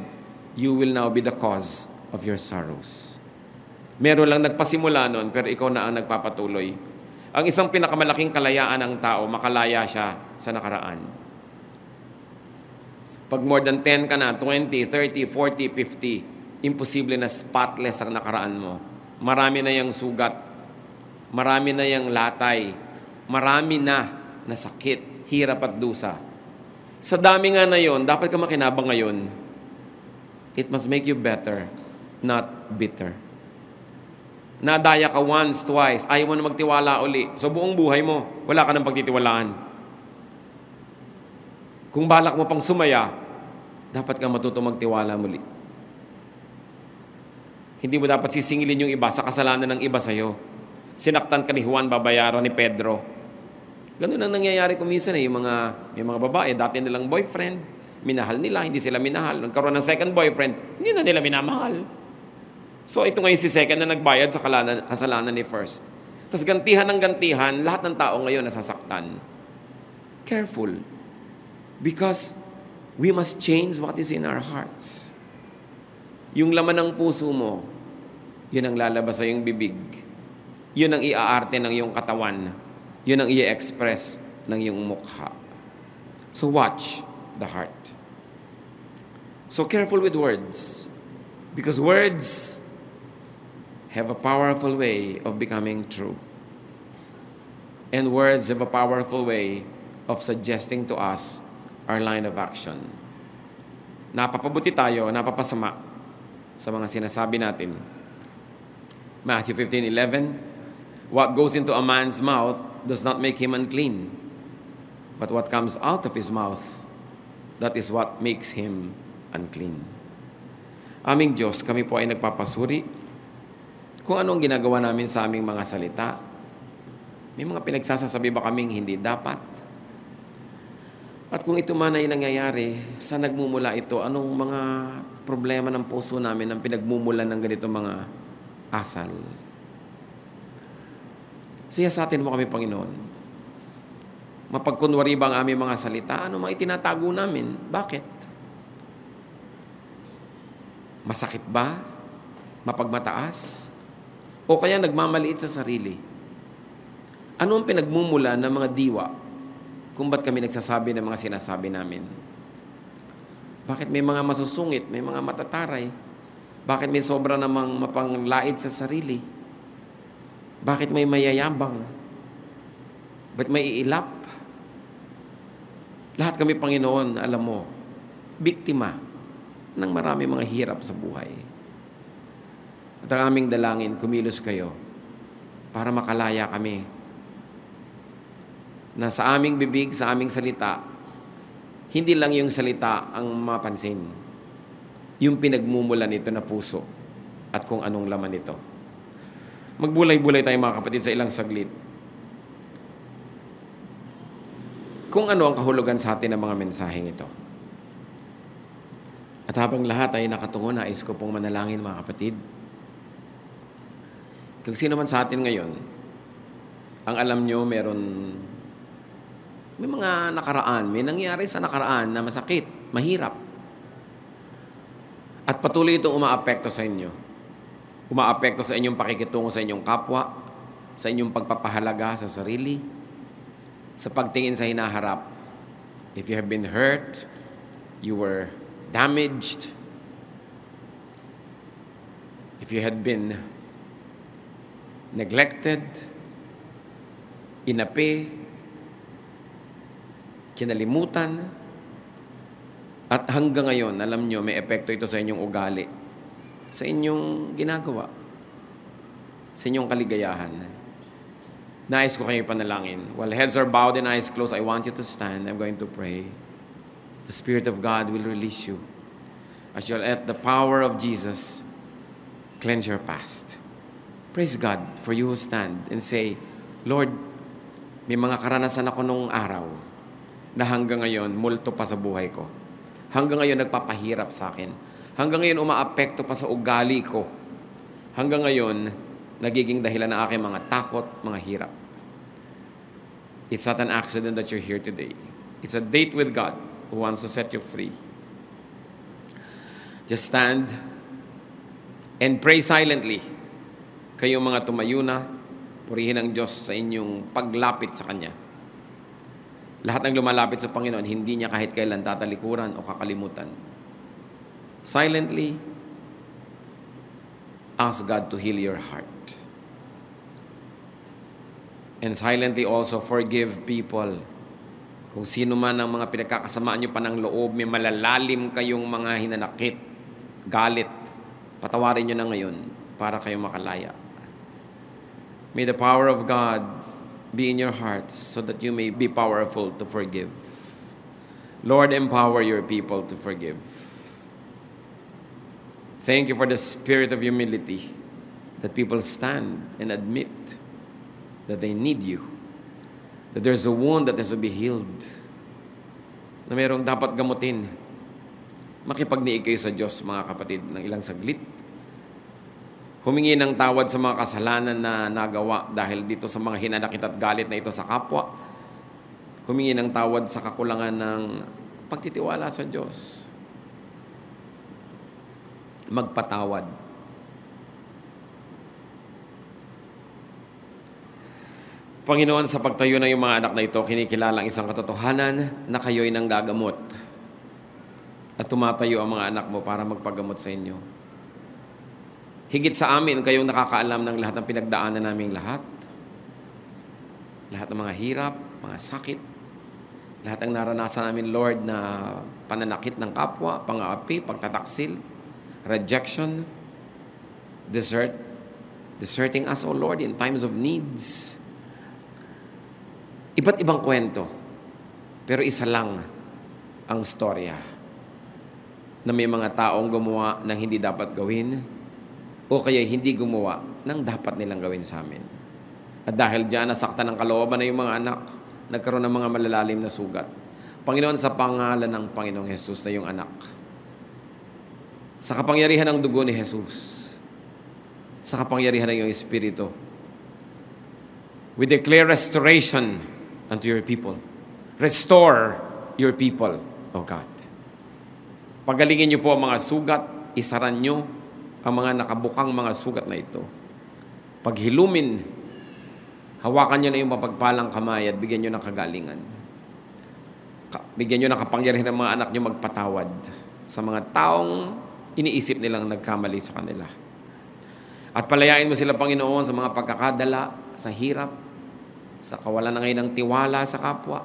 you will now be the cause of your sorrows. Meron lang nagpasimula nun, pero ikaw na ang nagpapatuloy. Ang isang pinakamalaking kalayaan ng tao, makalaya siya sa nakaraan. Pag more than 10 ka na, 20, 30, 40, 50, imposible na spotless ang nakaraan mo. Marami na yung sugat, marami na yung latay, marami na sakit, hirap at dusa. Sa dami nga na yon, dapat ka makinabang ngayon. It must make you better, not bitter. Nadaya ka once, twice, ayaw mo na magtiwala uli. So buong buhay mo, wala ka ng pagtitiwalaan. Kung balak mo pang sumaya, dapat ka matuto magtiwala muli. Hindi mo dapat sisingilin yung iba sa kasalanan ng iba sa'yo. Sinaktan ka ni Juan, babayaran ni Pedro. Ganun ang nangyayari kung minsan eh, may mga babae, dati nilang boyfriend, minahal nila, hindi sila minahal. Nagkaroon ng second boyfriend, hindi na nila minamahal. So ito ngayon si second na nagbayad sa kasalanan ni first. Tapos gantihan ng gantihan, lahat ng tao ngayon nasasaktan. Careful. Because we must change what is in our hearts. Yung laman ng puso mo, yun ang lalabas sa iyong bibig. Yun ang iaarte ng iyong katawan. Yun ang i-express ng iyong mukha. So watch the heart. So careful with words. Because words have a powerful way of becoming true. And words have a powerful way of suggesting to us our line of action. Napapabuti tayo, napapasama sa mga sinasabi natin. Matthew 15:11, what goes into a man's mouth does not make him unclean, but what comes out of his mouth, that is what makes him unclean. Aming Diyos, kami po ay nagpapasuri kung anong ginagawa namin sa aming mga salita. May mga pinagsasasabi ba kaming hindi dapat? At kung ito man ay nangyayari, saan nagmumula ito? Anong mga problema ng puso namin ang pinagmumulan ng ganito mga asal? Siyasatin mo kami, Panginoon. Mapagkunwari ba ang aming mga salita? Ano mga itinatago namin? Bakit? Masakit ba? Mapagmataas? O kaya nagmamaliit sa sarili? Ano ang pinagmumula ng mga diwa kung ba't kami nagsasabi ng mga sinasabi namin? Bakit may mga masusungit, may mga matataray? Bakit may sobra namang mapanglait sa sarili? Bakit may mayayabang? Ba't may iilap? Lahat kami, Panginoon, alam mo, biktima ng marami mga hirap sa buhay. At ang aming dalangin, kumilos kayo para makalaya kami na sa aming bibig, sa aming salita, hindi lang yung salita ang mapansin, yung pinagmumula nito na puso at kung anong laman nito. Magbulay-bulay tayo mga kapatid sa ilang saglit. Kung ano ang kahulugan sa atin ng mga mensaheng ito. At habang lahat ay nakatungo, nais ko pong manalangin mga kapatid. Kung sino man sa atin ngayon, ang alam nyo may mga nakaraan, may nangyari sa nakaraan na masakit, mahirap. At patuloy itong umaapekto sa inyo. Umaapekto sa inyong pakikitungo sa inyong kapwa, sa inyong pagpapahalaga sa sarili, sa pagtingin sa hinaharap. If you have been hurt, you were damaged, if you had been neglected, inapi, kinalimutan, at hanggang ngayon, alam nyo, may epekto ito sa inyong ugali, sa inyong ginagawa, sa inyong kaligayahan. Nais ko kayo panalangin. While heads are bowed and eyes closed, I want you to stand. I'm going to pray. The Spirit of God will release you as you'll let the power of Jesus cleanse your past. Praise God for you who stand and say, Lord, may mga karanasan ako nung araw na hanggang ngayon, multo pa sa buhay ko. Hanggang ngayon, nagpapahirap sa akin. Hanggang ngayon, umaapekto pa sa ugali ko. Hanggang ngayon, nagiging dahilan ng aking mga takot, mga hirap. It's not an accident that you're here today. It's a date with God who wants to set you free. Just stand and pray silently. Kayong mga tumayo na, purihin ang Diyos sa inyong paglapit sa Kanya. Lahat ng lumalapit sa Panginoon, hindi niya kahit kailan tatalikuran o kakalimutan. Silently, ask God to heal your heart. And silently also forgive people. Kung sino man ang mga pinagkakasamaan nyo pa ng loob, may malalalim kayong mga hinanakit, galit, patawarin nyo na ngayon para kayo makalaya. May the power of God be in your hearts so that you may be powerful to forgive. Lord, empower your people to forgive. Thank you for the spirit of humility that people stand and admit that they need you, that there's a wound that has to be healed, na mayroong dapat gamutin. Makipagniig kayo sa Diyos, mga kapatid, ng ilang saglit. Humingi ng tawad sa mga kasalanan na nagawa dahil dito sa mga hinanakit at galit na ito sa kapwa. Humingi ng tawad sa kakulangan ng pagtitiwala sa Diyos. Magpatawad. Panginoon, sa pagtayo ng iyong mga anak na ito, kinikilala ang isang katotohanan na kayo'y nanggagamot. At tumatayo ang mga anak mo para magpagamot sa inyo. Higit sa amin, kayong nakakaalam ng lahat ng pinagdaanan naming lahat. Lahat ng mga hirap, mga sakit. Lahat ng naranasan namin, Lord, na pananakit ng kapwa, pang-aapi, pagtataksil, rejection, deserting us, O Lord, in times of needs. Iba't ibang kwento, pero isa lang ang storya na may mga taong gumawa ng hindi dapat gawin o kaya hindi gumawa ng dapat nilang gawin sa amin. At dahil diyan, nasaktan ng kalooban na yung mga anak, nagkaroon ng mga malalalim na sugat. Panginoon, sa pangalan ng Panginoong Jesus na yung anak, sa kapangyarihan ng dugo ni Jesus, sa kapangyarihan ng iyong Espiritu, we declare restoration unto your people. Restore your people, O God. Pagalingin niyo po ang mga sugat, isaran niyo ang mga nakabukang mga sugat na ito. Paghilumin, hawakan niyo na yung mapagpalang kamay at bigyan niyo ng kagalingan. Bigyan niyo ng kapangyarihan ng mga anak niyo magpatawad sa mga taong iniisip nilang nagkamali sa kanila. At palayain mo sila, Panginoon, sa mga pagkakadala, sa hirap, sa kawalan na ngayon ng tiwala sa kapwa.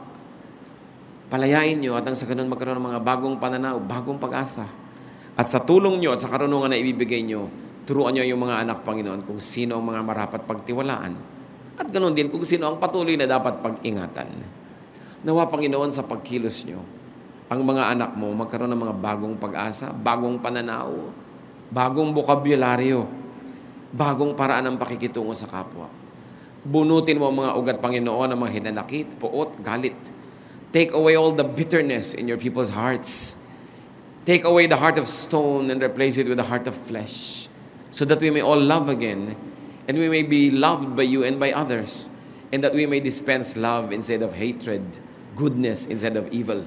Palayain niyo at ang sa ganun magkaroon ng mga bagong pananaw, bagong pag-asa. At sa tulong niyo at sa karunungan na ibibigay niyo, turuan niyo yung mga anak, Panginoon, kung sino ang mga marapat pagtiwalaan. At ganun din kung sino ang patuloy na dapat pag-ingatan. Nawa, Panginoon, sa pagkilos niyo, ang mga anak mo magkaroon ng mga bagong pag-asa, bagong pananaw, bagong bokabularyo, bagong paraan ng pakikitungo sa kapwa. Bunutin mo ang mga ugat, Panginoon, ang mga hinanakit, puot, galit. Take away all the bitterness in your people's hearts. Take away the heart of stone and replace it with a heart of flesh, so that we may all love again, and we may be loved by you and by others, and that we may dispense love instead of hatred, goodness instead of evil,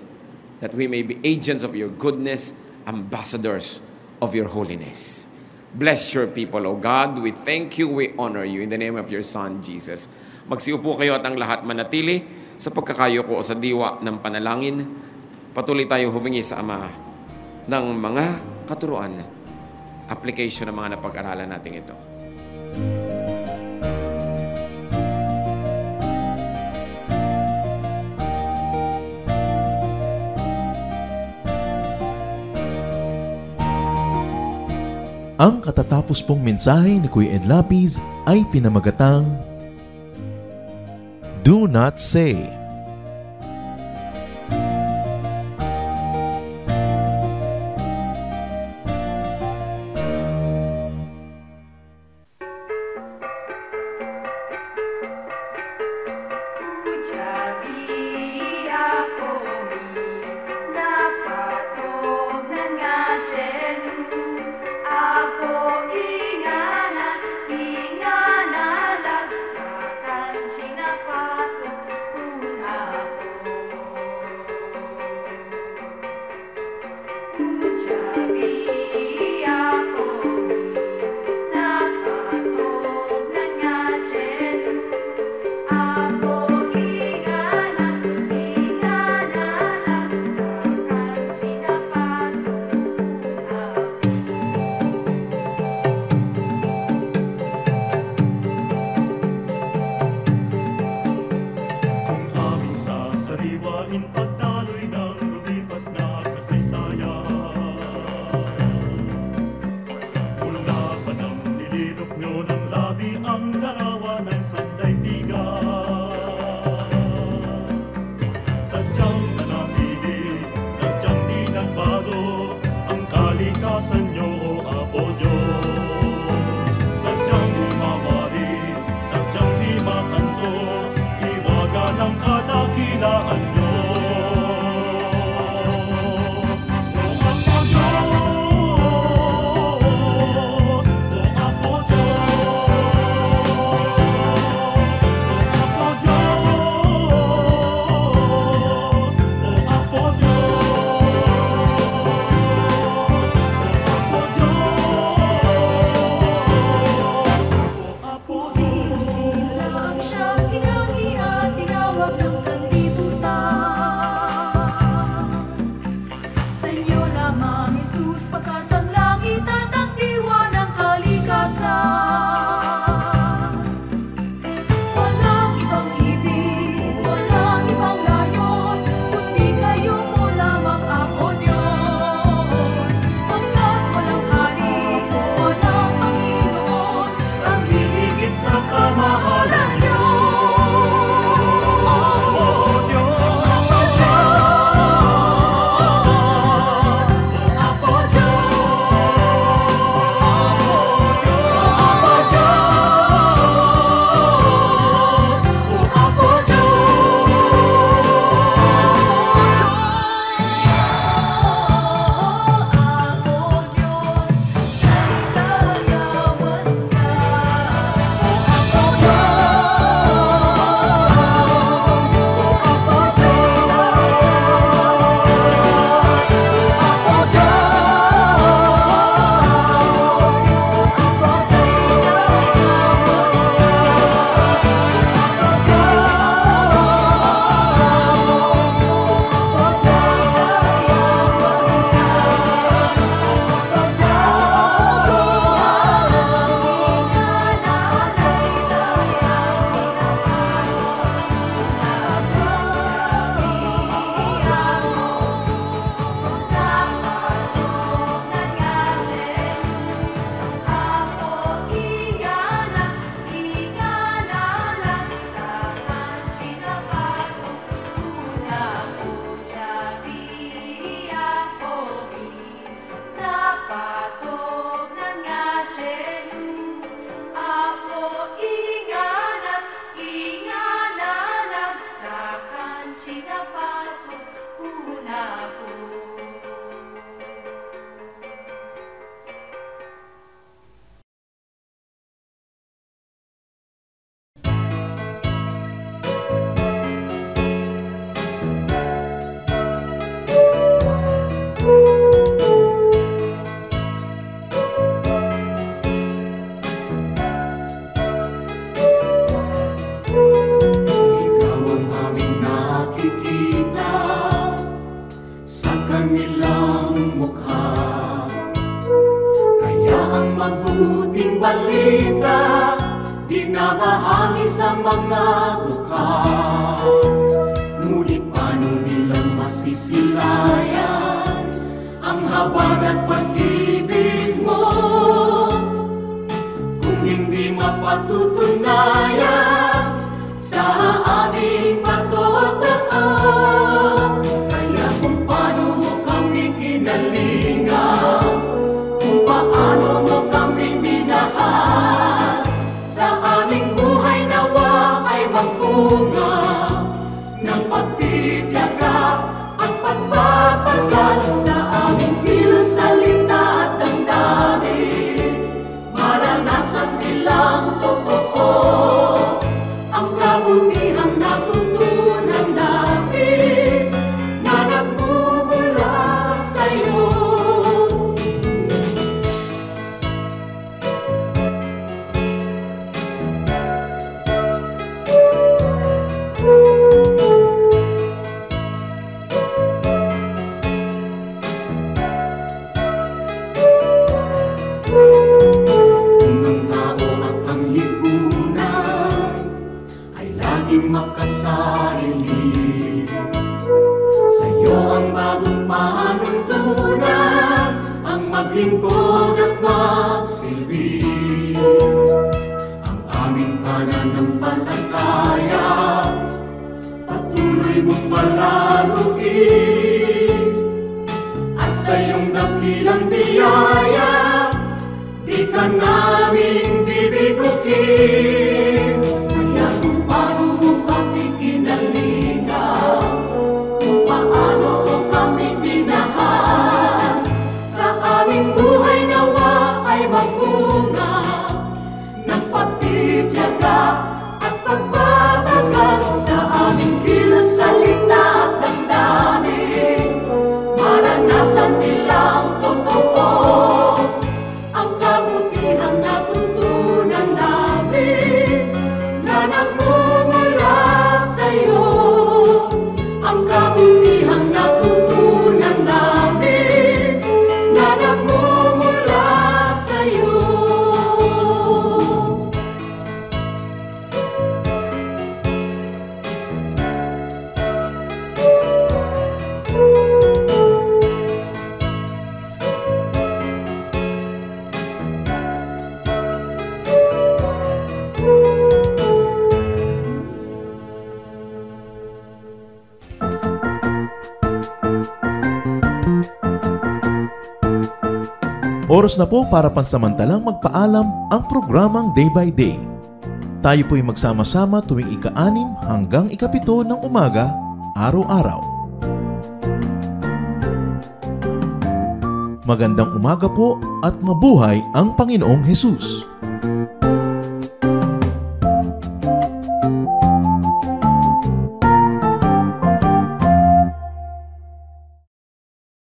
that we may be agents of your goodness, ambassadors of your holiness. Bless your people, O God. We thank you, we honor you in the name of your Son, Jesus. Magsiupo kayo at ang lahat manatili sa pagkakayuko sa diwa ng panalangin. Patuloy tayo humingi sa Ama ng mga katuruan, application ng mga napag-aralan natin ito. Ang katatapos pong mensahe ni Kuya Ed Lapiz ay pinamagatang Do Not Say. kanilang mukha. Kaya ang mabuting balita binabahagi sa mga dukha. Ngunit paano nilang masisilayan ang habag at pag-ibig mo kung hindi mapatutunayan sa aming patotoo? Kaya kung paano mo kami kinalingan, kung paano mo kami minahal, sa aming buhay nawa ay magbunga ng pagtitiyaga at pagpapagal sa aming kilos, salita at damdamin. Maranasan nilang totoo ang kabutihang natutunan namin na nagmumula sa'yo. Makasarili sa'yo ang bagong panuntunan, ang maglingkod at magsilbi. Ang aming pananampalataya patuloy mong palaluin, at sa iyong dakilang biyaya di ka naming bibigukin. Kaya kung paano mo kami kinalingan, kung paano mo kami minahal, sa aming buhay nawa ay magbunga ng pagtitiyaga at pagbabagal sa aming kilos, salita at damdamin. Maranasan nilang totoo ang kabutihang natutunan namin na nagmumula sa'yo. Ang kabutihang natutunan namin na nagmumula sa'yo. Oras na po para pansamantalang magpaalam ang programang Day by Day. Tayo po'y magsama-sama tuwing ika-6 hanggang ika-7 ng umaga, araw-araw. Magandang umaga po at mabuhay ang Panginoong Hesus!